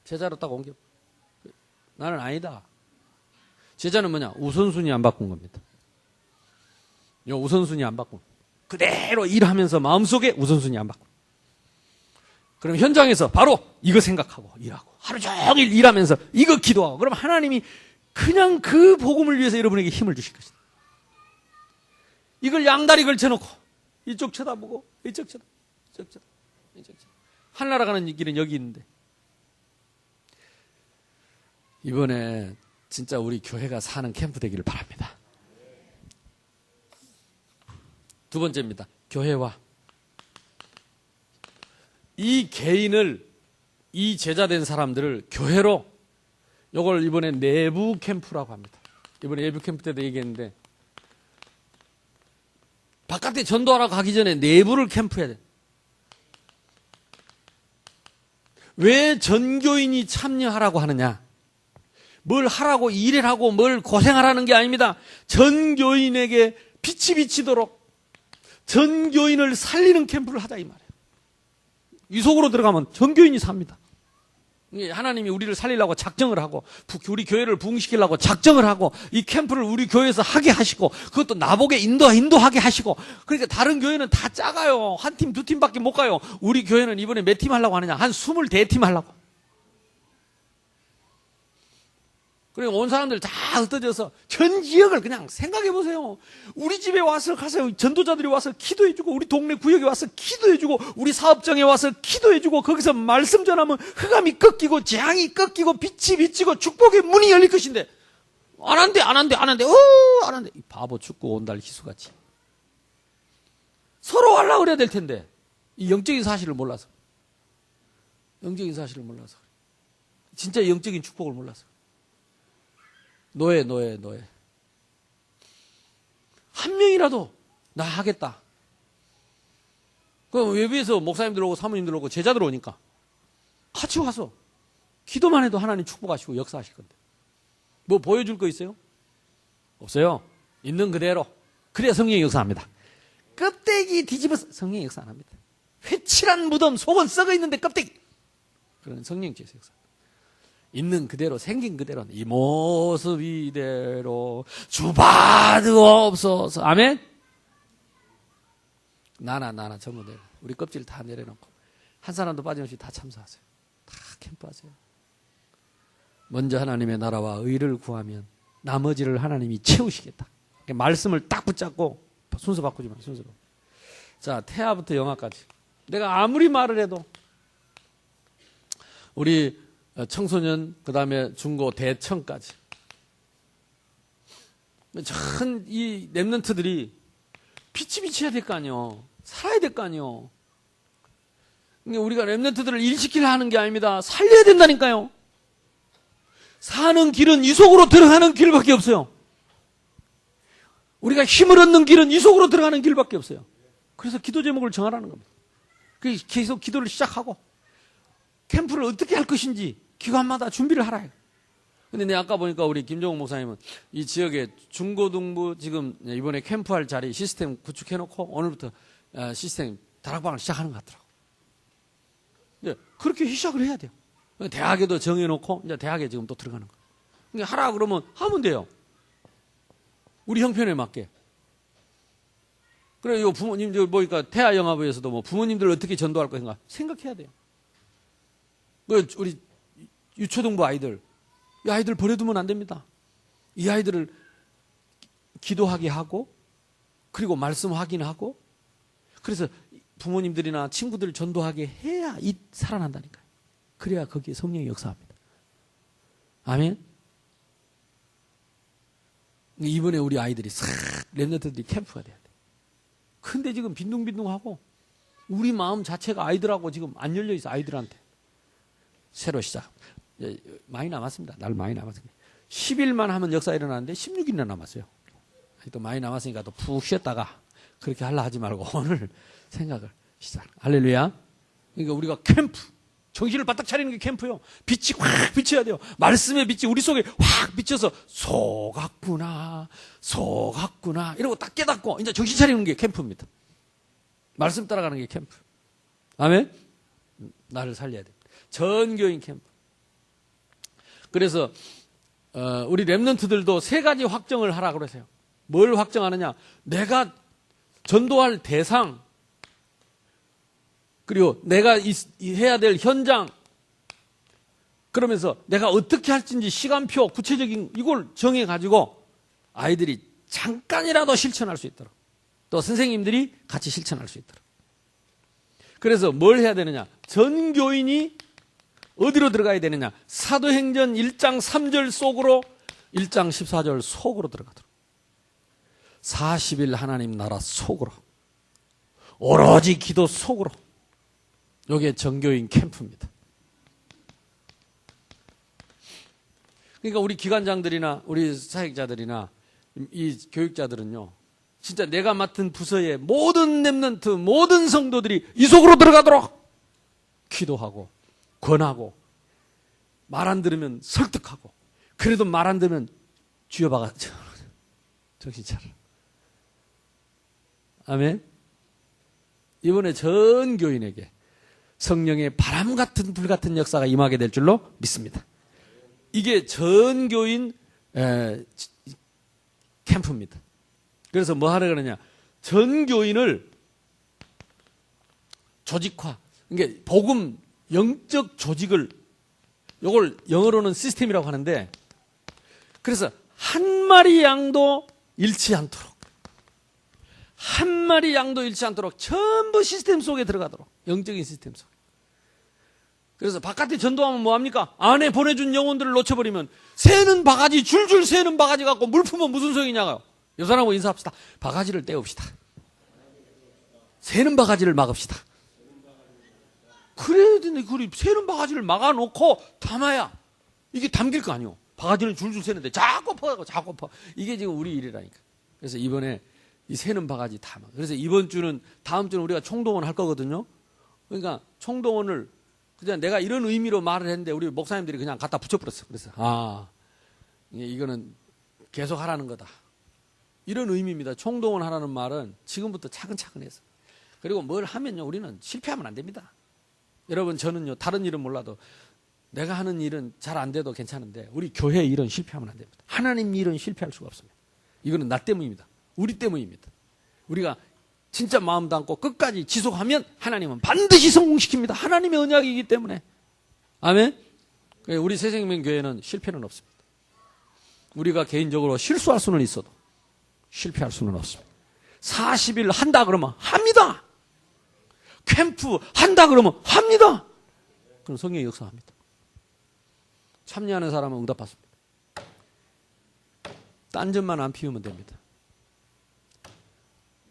제자로 딱 옮겨. 나는 아니다. 제자는 뭐냐? 우선순위 안 바꾼 겁니다. 이 우선순위 안 바꾼. 그대로 일하면서 마음속에 우선순위 안 바꾼. 그럼 현장에서 바로 이거 생각하고 일하고 하루 종일 일하면서 이거 기도하고 그럼 하나님이 그냥 그 복음을 위해서 여러분에게 힘을 주실 것이다. 이걸 양다리 걸쳐놓고 이쪽 쳐다보고 이쪽 쳐다보고 이쪽 쳐다보고 이쪽 쳐다보고 하늘나라 가는 길은 여기 있는데 이번에 진짜 우리 교회가 사는 캠프 되기를 바랍니다. 두 번째입니다. 교회와 이 개인을 이 제자된 사람들을 교회로 이걸 이번에 내부 캠프라고 합니다. 이번에 예부 캠프 때도 얘기했는데 바깥에 전도하러 가기 전에 내부를 캠프해야 돼. 왜 전교인이 참여하라고 하느냐? 뭘 하라고 일하고 뭘 고생하라는 게 아닙니다. 전교인에게 빛이 비치도록 전교인을 살리는 캠프를 하자 이 말이에요. 이 속으로 들어가면 전교인이 삽니다. 하나님이 우리를 살리려고 작정을 하고 우리 교회를 부흥시키려고 작정을 하고 이 캠프를 우리 교회에서 하게 하시고 그것도 나보게 인도하게 하시고 그러니까 다른 교회는 다 작아요. 한 팀, 두 팀밖에 못 가요. 우리 교회는 이번에 몇 팀 하려고 하느냐? 한 24팀 하려고. 그리고 온 사람들 다 흩어져서 전 지역을 그냥 생각해 보세요. 우리 집에 와서 가서 전도자들이 와서 기도해주고 우리 동네 구역에 와서 기도해주고 우리 사업장에 와서 기도해주고 거기서 말씀 전하면 흑암이 꺾이고 재앙이 꺾이고 빛이 비치고 축복의 문이 열릴 것인데 안 한대 이 바보 축구 온달 희수같이 서로 하려고 그래야 될 텐데 이 영적인 사실을 몰라서 진짜 영적인 축복을 몰라서 노예. 한 명이라도 나 하겠다. 그럼 외부에서 목사님들 오고 사모님들 오고 제자들 오니까 같이 와서 기도만 해도 하나님 축복하시고 역사하실 건데. 뭐 보여줄 거 있어요? 없어요. 있는 그대로. 그래야 성령이 역사합니다. 껍데기 뒤집어서 성령이 역사 안 합니다. 회칠한 무덤 속은 썩어 있는데 껍데기. 그런 성령 죄에서 역사. 있는 그대로 생긴 그대로 이 모습 이대로 주받으옵소서. 아멘. 나나 전부 내려. 우리 껍질 다 내려놓고 한 사람도 빠짐없이 다 참석하세요. 다 캠프하세요. 먼저 하나님의 나라와 의를 구하면 나머지를 하나님이 채우시겠다. 말씀을 딱 붙잡고 순서 바꾸지 마. 순서로. 자, 태아부터 영아까지. 내가 아무리 말을 해도 우리 청소년, 그 다음에 중고, 대청까지. 전 이 렘넌트들이 빛이 비쳐야 될 거 아니요. 살아야 될 거 아니요. 그러니까 우리가 렘넌트들을 일시키려 하는 게 아닙니다. 살려야 된다니까요. 사는 길은 이 속으로 들어가는 길밖에 없어요. 우리가 힘을 얻는 길은 이 속으로 들어가는 길밖에 없어요. 그래서 기도 제목을 정하라는 겁니다. 계속 기도를 시작하고 캠프를 어떻게 할 것인지 기관마다 준비를 하라. 근데 내가 아까 보니까 우리 김정욱 목사님은 이 지역에 중고등부 지금 이번에 캠프할 자리 시스템 구축해놓고 오늘부터 시스템 다락방을 시작하는 것 같더라고. 근데 그렇게 시작을 해야 돼요. 대학에도 정해놓고 이제 대학에 지금 또 들어가는 거예요. 그러니까 하라 그러면 하면 돼요. 우리 형편에 맞게. 그래, 요 부모님들 보니까 태아영화부에서도 뭐 부모님들 어떻게 전도할 것인가 생각해야 돼요. 우리 유초등부 아이들, 이 아이들 버려두면 안 됩니다. 이 아이들을 기도하게 하고, 그리고 말씀 확인하고, 그래서 부모님들이나 친구들을 전도하게 해야 살아난다니까요. 그래야 거기에 성령이 역사합니다. 아멘? 이번에 우리 아이들이 싹 렘넌트들이 캠프가 돼야 돼. 근데 지금 빈둥빈둥하고 우리 마음 자체가 아이들하고 지금 안 열려 있어. 아이들한테 새로 시작. 많이 남았습니다. 날 많이 남았습니다. 10일만 하면 역사 일어나는데 16일이나 남았어요. 또 많이 남았으니까 또 푹 쉬었다가 그렇게 하려 하지 말고 오늘 생각을 시작. 할렐루야. 그러니까 우리가 캠프, 정신을 바짝 차리는 게 캠프요. 빛이 확 비쳐야 돼요. 말씀의 빛이 우리 속에 확 비쳐서 속았구나 이러고 딱 깨닫고 이제 정신 차리는 게 캠프입니다. 말씀 따라가는 게 캠프. 아멘? 나를 살려야 됩니다. 전교인 캠프. 그래서 우리 렘넌트들도 세 가지 확정을 하라 그러세요. 뭘 확정하느냐? 내가 전도할 대상, 그리고 내가 해야 될 현장, 그러면서 내가 어떻게 할지 시간표, 구체적인 이걸 정해가지고 아이들이 잠깐이라도 실천할 수 있도록, 또 선생님들이 같이 실천할 수 있도록. 그래서 뭘 해야 되느냐? 전교인이 어디로 들어가야 되느냐? 사도행전 1장 3절 속으로 1장 14절 속으로 들어가도록. 40일 하나님 나라 속으로. 오로지 기도 속으로. 이게 전교인 캠프입니다. 그러니까 우리 기관장들이나 우리 사역자들이나 이 교육자들은요, 진짜 내가 맡은 부서의 모든 렘넌트, 모든 성도들이 이 속으로 들어가도록 기도하고 권하고, 말 안 들으면 설득하고, 그래도 말 안 들으면 쥐어 박아 정신 차려. 아멘. 이번에 전 교인에게 성령의 바람 같은 불 같은 역사가 임하게 될 줄로 믿습니다. 이게 전 교인 캠프입니다. 그래서 뭐 하라 그러냐? 전 교인을 조직화, 그러니까 복음 영적 조직을, 이걸 영어로는 시스템이라고 하는데, 그래서 한 마리 양도 잃지 않도록, 한 마리 양도 잃지 않도록 전부 시스템 속에 들어가도록, 영적인 시스템 속에. 그래서 바깥에 전도하면 뭐합니까? 안에 보내준 영혼들을 놓쳐버리면 새는 바가지, 줄줄 새는 바가지 갖고 물 품으면 무슨 소용이냐고요. 이 사람하고 인사합시다. 바가지를 떼웁시다. 새는 바가지를 막읍시다. 그래야 되는데, 새는 바가지를 막아놓고 담아야 이게 담길 거 아니오. 바가지는 줄줄 새는데 자꾸 퍼. 이게 지금 우리 일이라니까. 그래서 이번에 이 새는 바가지 담아. 그래서 다음 주는 우리가 총동원 할 거거든요. 그러니까 총동원을 그냥 내가 이런 의미로 말을 했는데 우리 목사님들이 그냥 갖다 붙여버렸어. 그래서 이거는 계속 하라는 거다. 이런 의미입니다. 총동원 하라는 말은 지금부터 차근차근 해서. 그리고 뭘 하면요, 우리는 실패하면 안 됩니다. 여러분, 저는요, 다른 일은 몰라도 내가 하는 일은 잘 안 돼도 괜찮은데 우리 교회 일은 실패하면 안 됩니다. 하나님 일은 실패할 수가 없습니다. 이거는 나 때문입니다. 우리 때문입니다. 우리가 진짜 마음 담고 끝까지 지속하면 하나님은 반드시 성공시킵니다. 하나님의 언약이기 때문에. 아멘. 우리 새생명교회는 실패는 없습니다. 우리가 개인적으로 실수할 수는 있어도 실패할 수는 없습니다. 40일 한다 그러면 합니다. 캠프 한다 그러면 합니다. 그럼 성령이 역사합니다. 참여하는 사람은 응답받습니다. 딴점만 안 피우면 됩니다.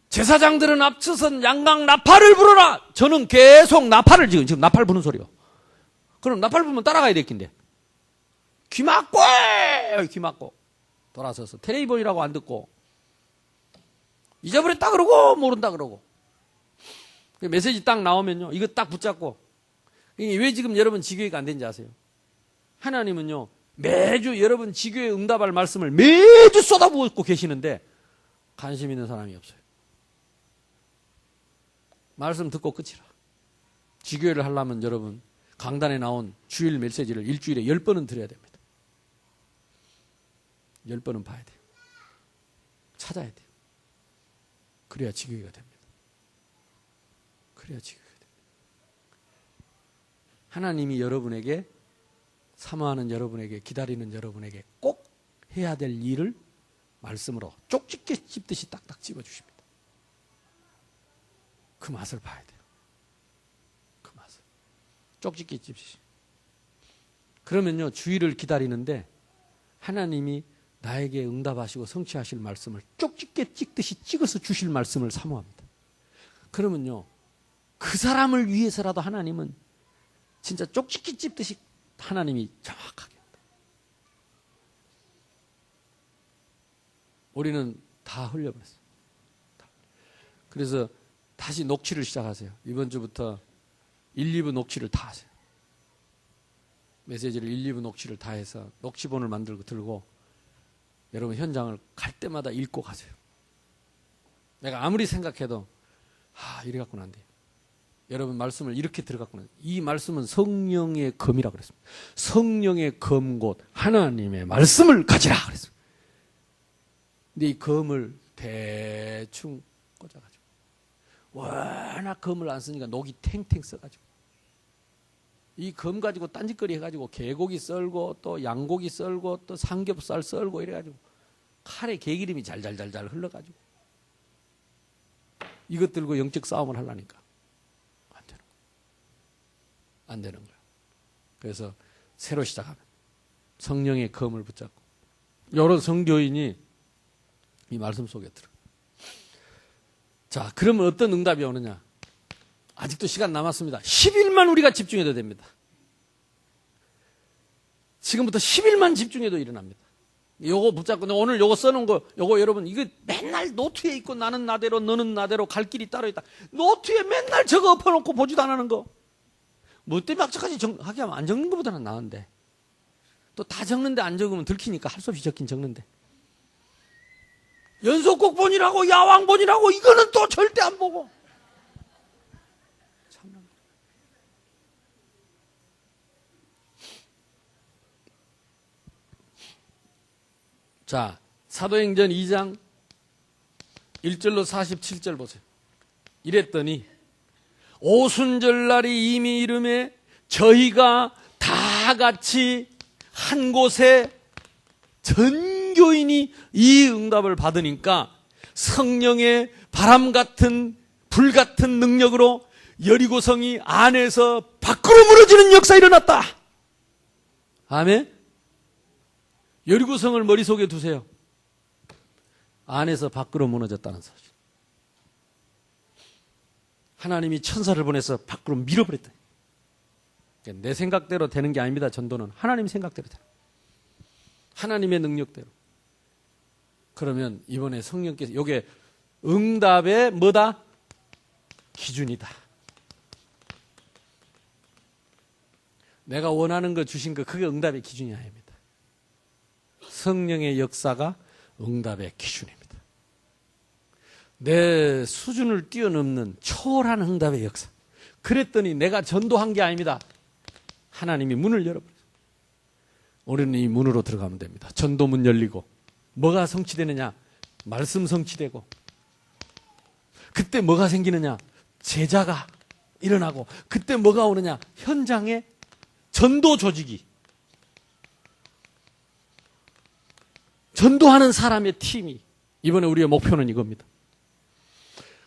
제사장들은 앞서선 양강 나팔을 불어라. 저는 계속 나팔을 지금 나팔 부는 소리요. 그럼 나팔 불면 따라가야 됐긴데. 귀 막고 귀 막고 돌아서서 텔레비전이라고 안 듣고 잊어버렸다 그러고 모른다 그러고 메시지 딱 나오면요 이거 딱 붙잡고. 왜 지금 여러분 지교회가 안 되는지 아세요? 하나님은요 매주 여러분 지교회 응답할 말씀을 매주 쏟아붓고 계시는데 관심 있는 사람이 없어요. 말씀 듣고 끝이라. 지교회를 하려면 여러분 강단에 나온 주일 메시지를 일주일에 10번은 들어야 됩니다. 10번은 봐야 돼요. 찾아야 돼요. 그래야 지교회가 됩니다. 그래야 지교회가 됩니다. 하나님이 여러분에게 사모하는 여러분에게 기다리는 여러분에게 꼭 해야 될 일을 말씀으로 쪽집게 찝듯이 딱딱 집어주십니다. 그 맛을 봐야 돼요. 그 맛을. 쪽집게 찝듯이. 그러면요 주의를 기다리는데 하나님이 나에게 응답하시고 성취하실 말씀을 쪽집게 찍듯이 찍어서 주실 말씀을 사모합니다. 그러면요 그 사람을 위해서라도 하나님은 진짜 쪽집게 찝듯이 하나님이 정확하게 합니다. 우리는 다 흘려버렸어요. 그래서 다시 녹취를 시작하세요. 이번 주부터 1, 2부 녹취를 다 하세요. 메시지를 1, 2부 녹취를 다 해서 녹취본을 만들고 들고 여러분 현장을 갈 때마다 읽고 가세요. 내가 아무리 생각해도 이래 갖고는 안 돼요. 여러분 말씀을 이렇게 들어갔구나. 이 말씀은 성령의 검이라 그랬습니다. 성령의 검 곧 하나님의 말씀을 가지라 그랬습니다. 근데 이 검을 대충 꽂아가지고 워낙 검을 안 쓰니까 녹이 탱탱 써가지고 이 검 가지고 딴짓거리 해가지고 개고기 썰고 또 양고기 썰고 또 삼겹살 썰고 이래가지고 칼에 개기름이 잘잘잘잘 흘러가지고 이것 들고 영적 싸움을 하려니까 안 되는 거야. 그래서 새로 시작하면 성령의 검을 붙잡고 여러 성교인이 이 말씀 속에 들어. 자, 그러면 어떤 응답이 오느냐? 아직도 시간 남았습니다. 10일만 우리가 집중해도 됩니다. 지금부터 10일만 집중해도 일어납니다. 요거 붙잡고 오늘 요거 써놓은 거 요거 여러분 이거 맨날 노트에 있고 나는 나대로 너는 나대로 갈 길이 따로 있다. 노트에 맨날 적어 엎어놓고 보지도 안 하는 거. 뭐 때문에 악착같이 하게 하면 안 적는 것보다는 나은데 또 다 적는데 안 적으면 들키니까 할 수 없이 적긴 적는데 연속곡본이라고 야왕본이라고 이거는 또 절대 안 보고 참나. 자, 사도행전 2장 1절로 47절 보세요. 이랬더니 오순절날이 이미 이름에 저희가 다 같이 한 곳에 전교인이 이 응답을 받으니까 성령의 바람 같은 불 같은 능력으로 여리고성이 안에서 밖으로 무너지는 역사 일어났다. 아멘. 여리고성을 머릿속에 두세요. 안에서 밖으로 무너졌다는 사실. 하나님이 천사를 보내서 밖으로 밀어버렸다. 내 생각대로 되는 게 아닙니다. 전도는 하나님 생각대로 되는. 하나님의 능력대로. 그러면 이번에 성령께서 이게 응답의 뭐다? 기준이다. 내가 원하는 거 주신 거 그게 응답의 기준이 아닙니다. 성령의 역사가 응답의 기준입니다. 내 수준을 뛰어넘는 초월한 응답의 역사. 그랬더니 내가 전도한 게 아닙니다. 하나님이 문을 열어버렸어요. 우리는 이 문으로 들어가면 됩니다. 전도문 열리고 뭐가 성취되느냐? 말씀 성취되고 그때 뭐가 생기느냐? 제자가 일어나고 그때 뭐가 오느냐? 현장에 전도 조직이 전도하는 사람의 팀이 이번에 우리의 목표는 이겁니다.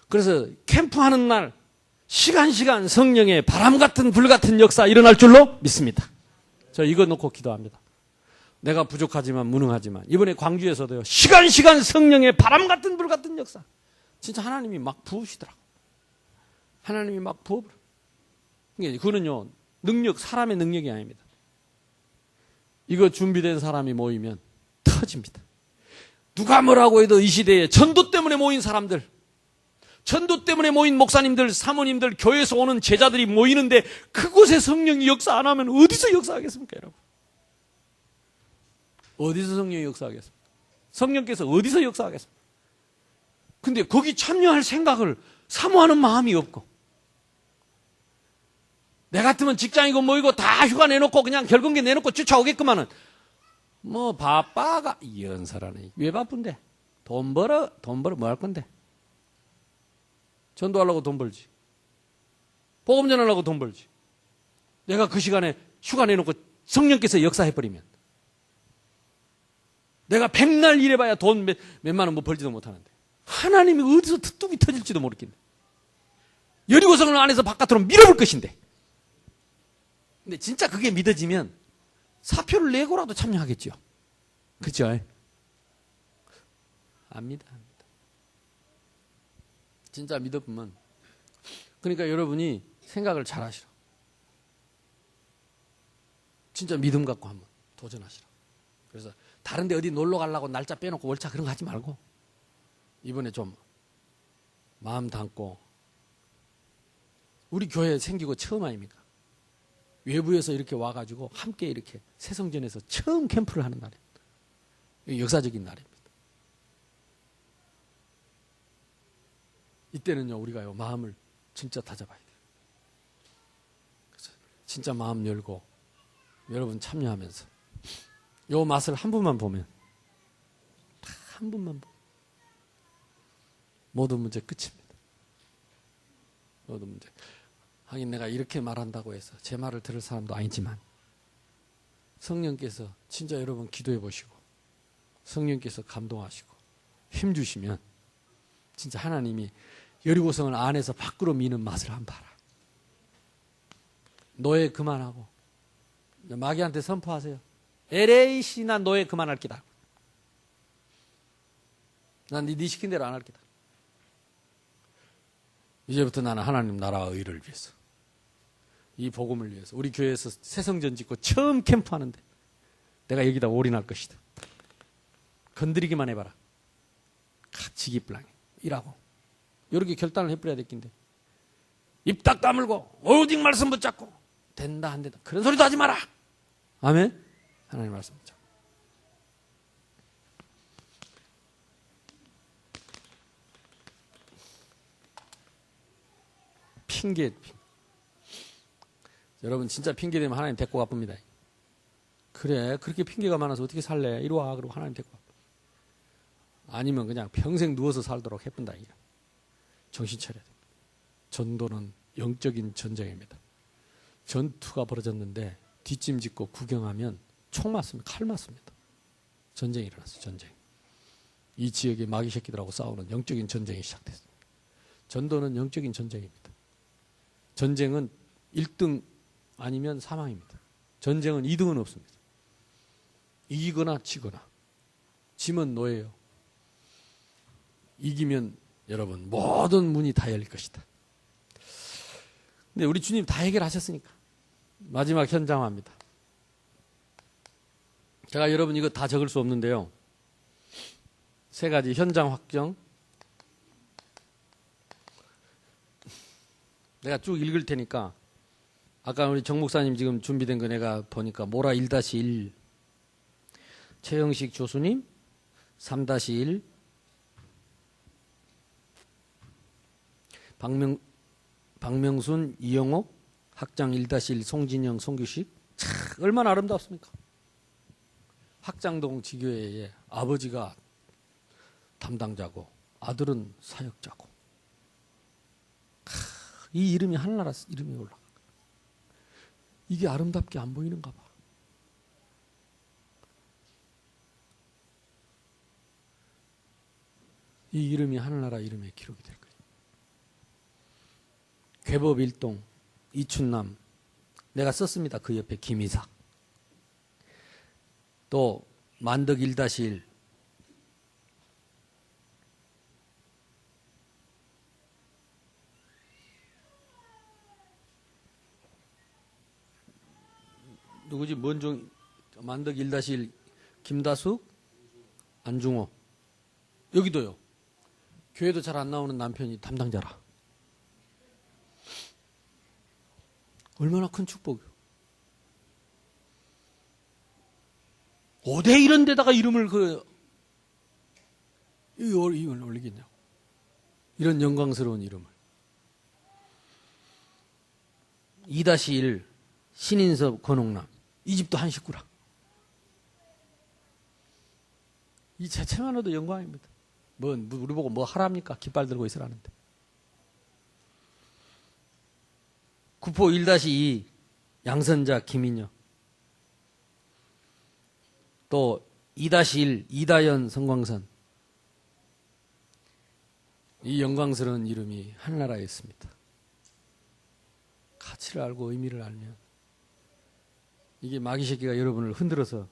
그래서 캠프하는 날 시간 성령의 바람 같은 불 같은 역사 일어날 줄로 믿습니다. 저 이거 놓고 기도합니다. 내가 부족하지만 무능하지만 이번에 광주에서도요. 시간 성령의 바람 같은 불 같은 역사. 진짜 하나님이 막 부으시더라고. 하나님이 막 부어버려. 그거는요. 능력, 사람의 능력이 아닙니다. 이거 준비된 사람이 모이면 터집니다. 누가 뭐라고 해도 이 시대에 전도 때문에 모인 사람들, 전도 때문에 모인 목사님들, 사모님들, 교회에서 오는 제자들이 모이는데 그곳에 성령이 역사 안 하면 어디서 역사하겠습니까, 여러분? 어디서 성령이 역사하겠습니까? 성령께서 어디서 역사하겠습니까? 근데 거기 참여할 생각을 사모하는 마음이 없고, 내 같으면 직장이고 뭐이고 다 휴가 내놓고 그냥 결근계 내놓고 쫓아오겠구만은, 뭐 바빠가 연설하네. 왜 바쁜데? 돈 벌어 뭐 할 건데? 전도하려고 돈 벌지. 복음 전하려고 돈 벌지. 내가 그 시간에 휴가 내놓고 성령께서 역사해버리면 내가 백날 일해봐야 돈 몇만 원 뭐 벌지도 못하는데 하나님이 어디서 뚝뚝이 터질지도 모르겠네. 여리고성을 안에서 바깥으로 밀어볼 것인데. 근데 진짜 그게 믿어지면 사표를 내고라도 참여하겠죠. 그렇죠? 압니다. 진짜 믿어보면. 그러니까 여러분이 생각을 잘 하시라. 진짜 믿음 갖고 한번 도전하시라. 그래서 다른 데 어디 놀러 가려고 날짜 빼놓고 월차 그런 거 하지 말고 이번에 좀 마음 담고, 우리 교회 생기고 처음 아닙니까? 외부에서 이렇게 와가지고 함께 이렇게 새성전에서 처음 캠프를 하는 날이에요. 역사적인 날입니다. 이때는요, 우리가요, 마음을 진짜 다잡아야 돼요. 그래서 진짜 마음 열고 여러분 참여하면서 요 맛을 한 분만 보면, 딱 한 분만 보면 모든 문제 끝입니다. 모든 문제. 하긴 내가 이렇게 말한다고 해서 제 말을 들을 사람도 아니지만 성령께서 진짜 여러분 기도해 보시고 성령께서 감동하시고 힘 주시면 진짜 하나님이 여리고성을 안에서 밖으로 미는 맛을 한번 봐라. 노예 그만하고 마귀한테 선포하세요. LAC 난 노예 그만할 기다. 난 네 시킨 대로 안 할 기다. 이제부터 나는 하나님 나라와 의를 위해서, 이 복음을 위해서, 우리 교회에서 새성전 짓고 처음 캠프하는데 내가 여기다 올인할 것이다. 건드리기만 해봐라. 같이 기뿔랑이 일하고 이렇게 결단을 해버려야 될 긴데, 입 딱 다물고 오직 말씀 붙잡고 된다 안 된다 그런 소리도 하지 마라. 아멘. 하나님 말씀 붙잡고. 핑계. 여러분 진짜 핑계 대면 하나님 데리고 가봅니다. 그래 그렇게 핑계가 많아서 어떻게 살래? 이리 와. 그러고 하나님 데리고 가. 아니면 그냥 평생 누워서 살도록 해본다. 정신 차려야 됩니다. 전도는 영적인 전쟁입니다. 전투가 벌어졌는데 뒷짐짓고 구경하면 총 맞습니다. 칼 맞습니다. 전쟁이 일어났어요. 전쟁. 이 지역의 마귀 새끼들하고 싸우는 영적인 전쟁이 시작됐습니다. 전도는 영적인 전쟁입니다. 전쟁은 1등 아니면 사망입니다. 전쟁은 2등은 없습니다. 이기거나 지거나. 지면 노예요. 이기면 여러분 모든 문이 다 열릴 것이다. 근데 우리 주님 다 해결하셨으니까 마지막 현장화입니다. 제가 여러분 이거 다 적을 수 없는데요. 3가지 현장 확정. 내가 쭉 읽을 테니까, 아까 우리 정 목사님 지금 준비된 거 내가 보니까 모라 1-1, 최영식 교수님 3-1, 박명순, 이영옥, 학장 1-1, 송진영, 송규식. 참 얼마나 아름답습니까? 학장동 지교회의 아버지가 담당자고 아들은 사역자고. 이 이름이 하늘나라 이름이 올라가. 이게 아름답게 안 보이는가 봐. 이 이름이 하늘나라 이름에 기록이 될 거예요. 괴법 일동, 이춘남. 내가 썼습니다. 그 옆에 김이삭. 또 만덕 1-1 누구지? 먼종 만덕 1-1 김다숙 안중호. 여기도요. 교회도 잘 안 나오는 남편이 담당자라. 얼마나 큰 축복이요. 5대 이런 데다가 이름을 이걸 올리겠냐고. 이런 영광스러운 이름을. 2-1 신인섭 권옥남. 이 집도 한 식구라. 이 자체만으로도 영광입니다. 우리 보고 뭐 하랍니까? 깃발 들고 있으라는데. 구포 1-2 양선자 김인여. 또 2-1 이다연 성광선. 이 영광스러운 이름이 하늘나라에 있습니다. 가치를 알고 의미를 알면 이게 마귀 새끼가 여러분을 흔들어서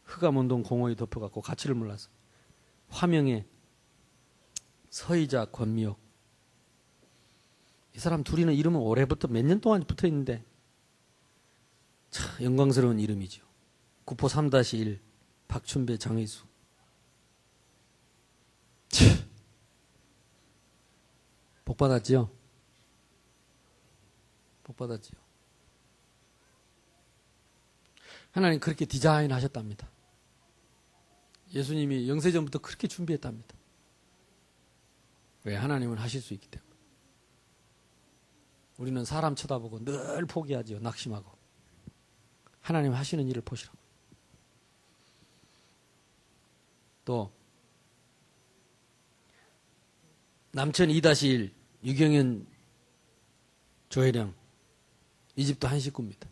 흑암운동 공허에 덮여갖고 가치를 몰라서 화명에 서희자 권미옥. 이 사람 둘이는 이름은 올해부터 몇 년 동안 붙어 있는데 참 영광스러운 이름이죠. 구포 3-1 박춘배 장의수. 복 받았지요? 복 받았지요. 하나님 그렇게 디자인하셨답니다. 예수님이 영세전부터 그렇게 준비했답니다. 왜? 하나님은 하실 수 있기 때문에. 우리는 사람 쳐다보고 늘 포기하지요. 낙심하고. 하나님 하시는 일을 보시라고. 또 남천 2-1 유경현 조혜령. 이 집도 한 식구입니다.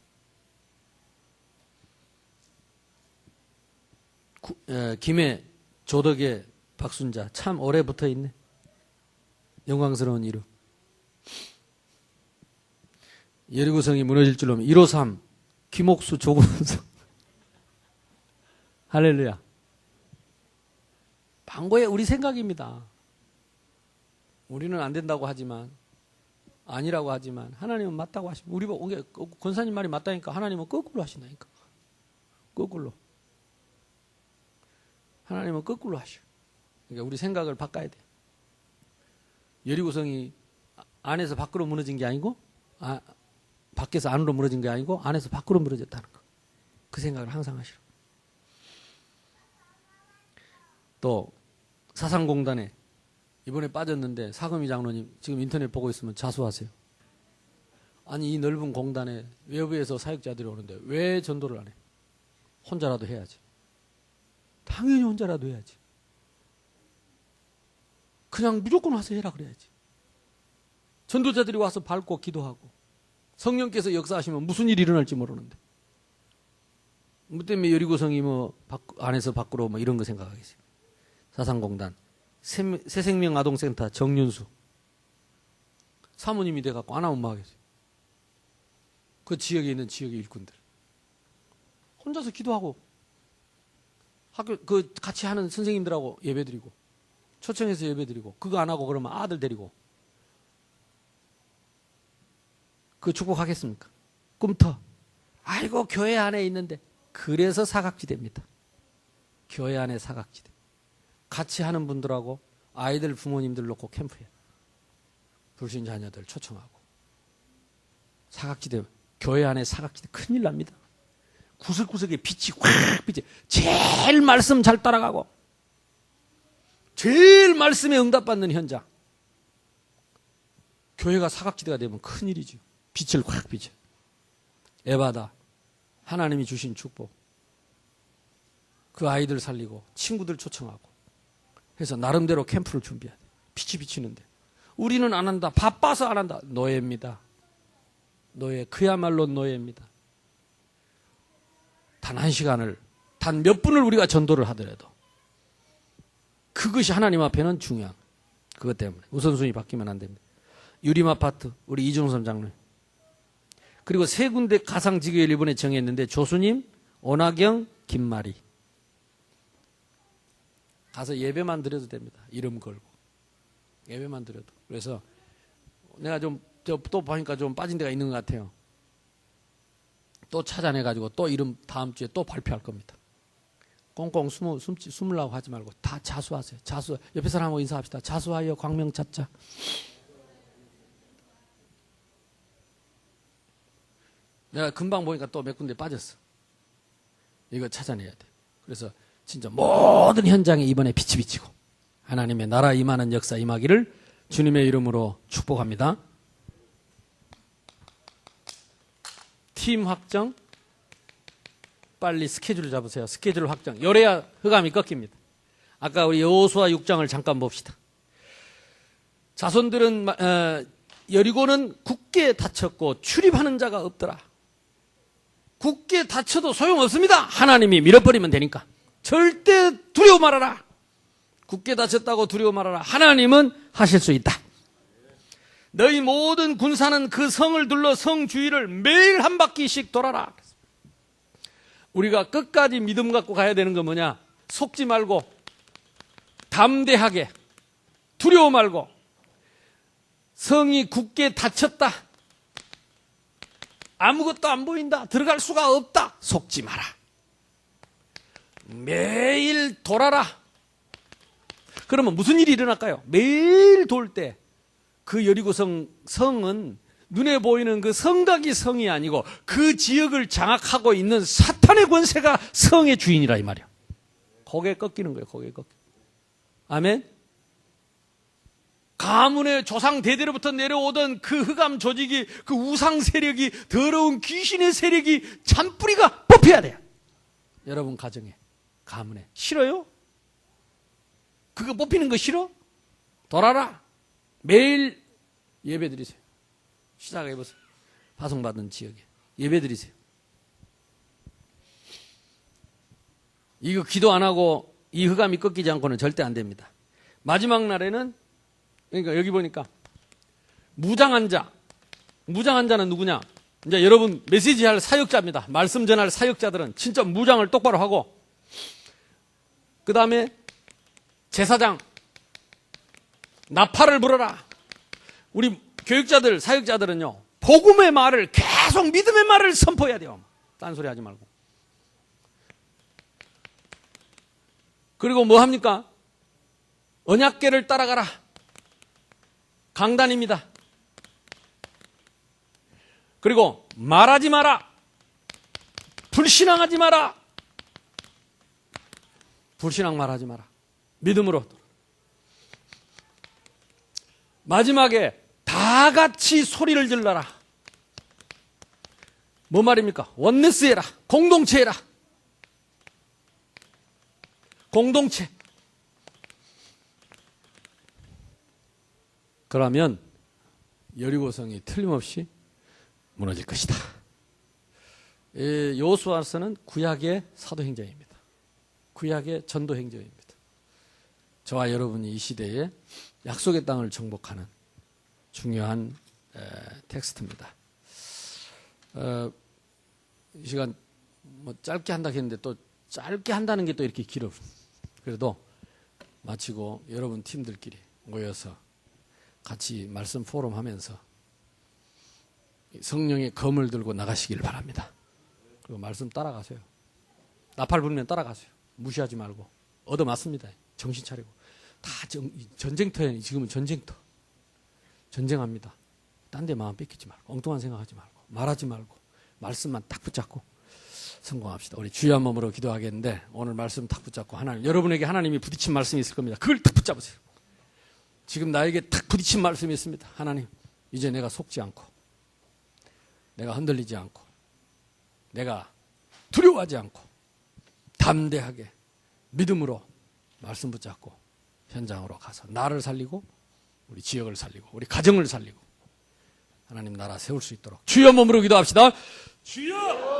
김해 조덕의 박순자. 참 오래 붙어 있네. 영광스러운 이름. 여리고성이 무너질 줄 알면 153 김옥수 조금성. 할렐루야. 방고의 우리 생각입니다. 우리는 안 된다고 하지만 아니라고 하지만 하나님은 맞다고 하십니다. 우리 권사님 말이 맞다니까 하나님은 거꾸로 하신다니까. 거꾸로. 하나님은 거꾸로 하셔. 그러니까 우리 생각을 바꿔야 돼. 여리고성이 안에서 밖으로 무너진 게 아니고 밖에서 안으로 무너진 게 아니고 안에서 밖으로 무너졌다는 거. 그 생각을 항상 하시라. 또 사상공단에 이번에 빠졌는데 사금이 장로님 지금 인터넷 보고 있으면 자수하세요. 아니 이 넓은 공단에 외부에서 사역자들이 오는데 왜 전도를 안 해? 혼자라도 해야지. 당연히 혼자라도 해야지. 그냥 무조건 와서 해라 그래야지. 전도자들이 와서 밟고 기도하고 성령께서 역사하시면 무슨 일이 일어날지 모르는데 뭐 때문에 여리고성이 뭐 안에서 밖으로 뭐 이런 거 생각하겠어요. 사상공단 새생명 아동센터 정윤수 사모님이 돼갖고 안 하면 뭐 하겠어요. 그 지역에 있는 지역의 일꾼들 혼자서 기도하고 학교 같이 하는 선생님들하고 예배드리고 초청해서 예배드리고 그거 안 하고 그러면 아들 데리고 그 축복하겠습니까? 꿈터 아이고 교회 안에 있는데 그래서 사각지대입니다. 교회 안에 사각지대. 같이 하는 분들하고 아이들 부모님들 놓고 캠프에 불신 자녀들 초청하고 사각지대 교회 안에 사각지대 큰일 납니다. 구석구석에 빛이 확 비치. 제일 말씀 잘 따라가고 제일 말씀에 응답받는 현장. 교회가 사각지대가 되면 큰일이죠. 빛을 확 비춰. 에바다. 하나님이 주신 축복. 그 아이들 살리고 친구들 초청하고 해서 나름대로 캠프를 준비해야 돼. 빛이 비치는데 우리는 안 한다. 바빠서 안 한다. 노예입니다. 노예. 그야말로 노예입니다. 단 한 시간을 단 몇 분을 우리가 전도를 하더라도 그것이 하나님 앞에는 중요한 그것 때문에 우선순위 바뀌면 안 됩니다. 유림아파트 우리 이중섭 장로님 그리고 세 군데 가상지교회를 이번에 정했는데 조수님, 오나경, 김마리 가서 예배만 드려도 됩니다. 이름 걸고. 예배만 드려도. 그래서 내가 또 보니까 좀 빠진 데가 있는 것 같아요. 또 찾아내가지고 또 이름 다음 주에 또 발표할 겁니다. 꽁꽁 숨으려고 하지 말고 다 자수하세요. 자수. 옆에 사람하고 인사합시다. 자수하여 광명 찾자. 내가 금방 보니까 또 몇 군데 빠졌어. 이거 찾아내야 돼. 그래서 진짜 모든 현장에 이번에 빛이 비치고 하나님의 나라 임하는 역사 임하기를 주님의 이름으로 축복합니다. 팀 확정. 빨리 스케줄 잡으세요. 스케줄 확정. 요래야 흑암이 꺾입니다. 아까 우리 여호수아 6장을 잠깐 봅시다. 자손들은 여리고는 굳게 닫혔고 출입하는 자가 없더라. 굳게 닫혀도 소용없습니다. 하나님이 밀어버리면 되니까. 절대 두려워 말아라. 굳게 닫혔다고 두려워 말아라. 하나님은 하실 수 있다. 너희 모든 군사는 그 성을 둘러 성 주위를 매일 한 바퀴씩 돌아라. 우리가 끝까지 믿음 갖고 가야 되는 건 뭐냐? 속지 말고 담대하게 두려워 말고 성이 굳게 닫혔다. 아무것도 안 보인다. 들어갈 수가 없다. 속지 마라. 매일 돌아라. 그러면 무슨 일이 일어날까요? 매일 돌 때 그 여리고 성은 눈에 보이는 그 성곽이 성이 아니고 그 지역을 장악하고 있는 사탄의 권세가 성의 주인이라 이 말이야. 거기에 꺾이는 거예요. 거기에 꺾여. 아멘. 가문의 조상 대대로부터 내려오던 그 흑암 조직이, 그 우상 세력이, 더러운 귀신의 세력이 잔뿌리가 뽑혀야 돼요. 여러분 가정에, 가문에. 싫어요? 그거 뽑히는 거 싫어? 돌아라. 매일 예배 드리세요. 시작해보세요. 파송받은 지역에 예배 드리세요. 이거 기도 안 하고 이 흑암이 꺾이지 않고는 절대 안 됩니다. 마지막 날에는, 그러니까 여기 보니까 무장한 자는 누구냐? 이제 여러분 메시지 할 사역자입니다. 말씀 전할 사역자들은 진짜 무장을 똑바로 하고, 그 다음에 제사장, 나팔을 불어라. 우리 교육자들, 사역자들은요, 복음의 말을 계속 믿음의 말을 선포해야 돼요. 딴소리 하지 말고. 그리고 뭐 합니까? 언약궤를 따라가라. 강단입니다. 그리고 말하지 마라. 불신앙하지 마라. 불신앙 말하지 마라. 믿음으로. 마지막에 다 같이 소리를 질러라. 뭐 말입니까? 원네스 해라. 공동체 해라. 공동체. 그러면 여리고성이 틀림없이 무너질 것이다. 여호수아서는 구약의 사도행전입니다. 구약의 전도행전입니다. 저와 여러분이 이 시대에 약속의 땅을 정복하는 중요한 텍스트입니다. 이 시간 뭐 짧게 한다 했는데 또 짧게 한다는 게 또 이렇게 길어. 그래도 마치고 여러분 팀들끼리 모여서 같이 말씀 포럼 하면서 성령의 검을 들고 나가시길 바랍니다. 그리고 말씀 따라가세요. 나팔 불면 따라가세요. 무시하지 말고. 얻어맞습니다. 정신 차리고. 다 전쟁터에, 지금은 전쟁터. 전쟁합니다. 딴 데 마음 뺏기지 말고, 엉뚱한 생각하지 말고, 말하지 말고, 말씀만 딱 붙잡고 성공합시다. 우리 주여 한 몸으로 기도하겠는데, 오늘 말씀 딱 붙잡고 하나님, 여러분에게 하나님이 부딪힌 말씀이 있을 겁니다. 그걸 딱 붙잡으세요. 지금 나에게 딱 부딪힌 말씀이 있습니다. 하나님, 이제 내가 속지 않고, 내가 흔들리지 않고, 내가 두려워하지 않고, 담대하게 믿음으로 말씀 붙잡고 현장으로 가서 나를 살리고 우리 지역을 살리고 우리 가정을 살리고 하나님 나라 세울 수 있도록 주여 몸으로 기도합시다. 주여!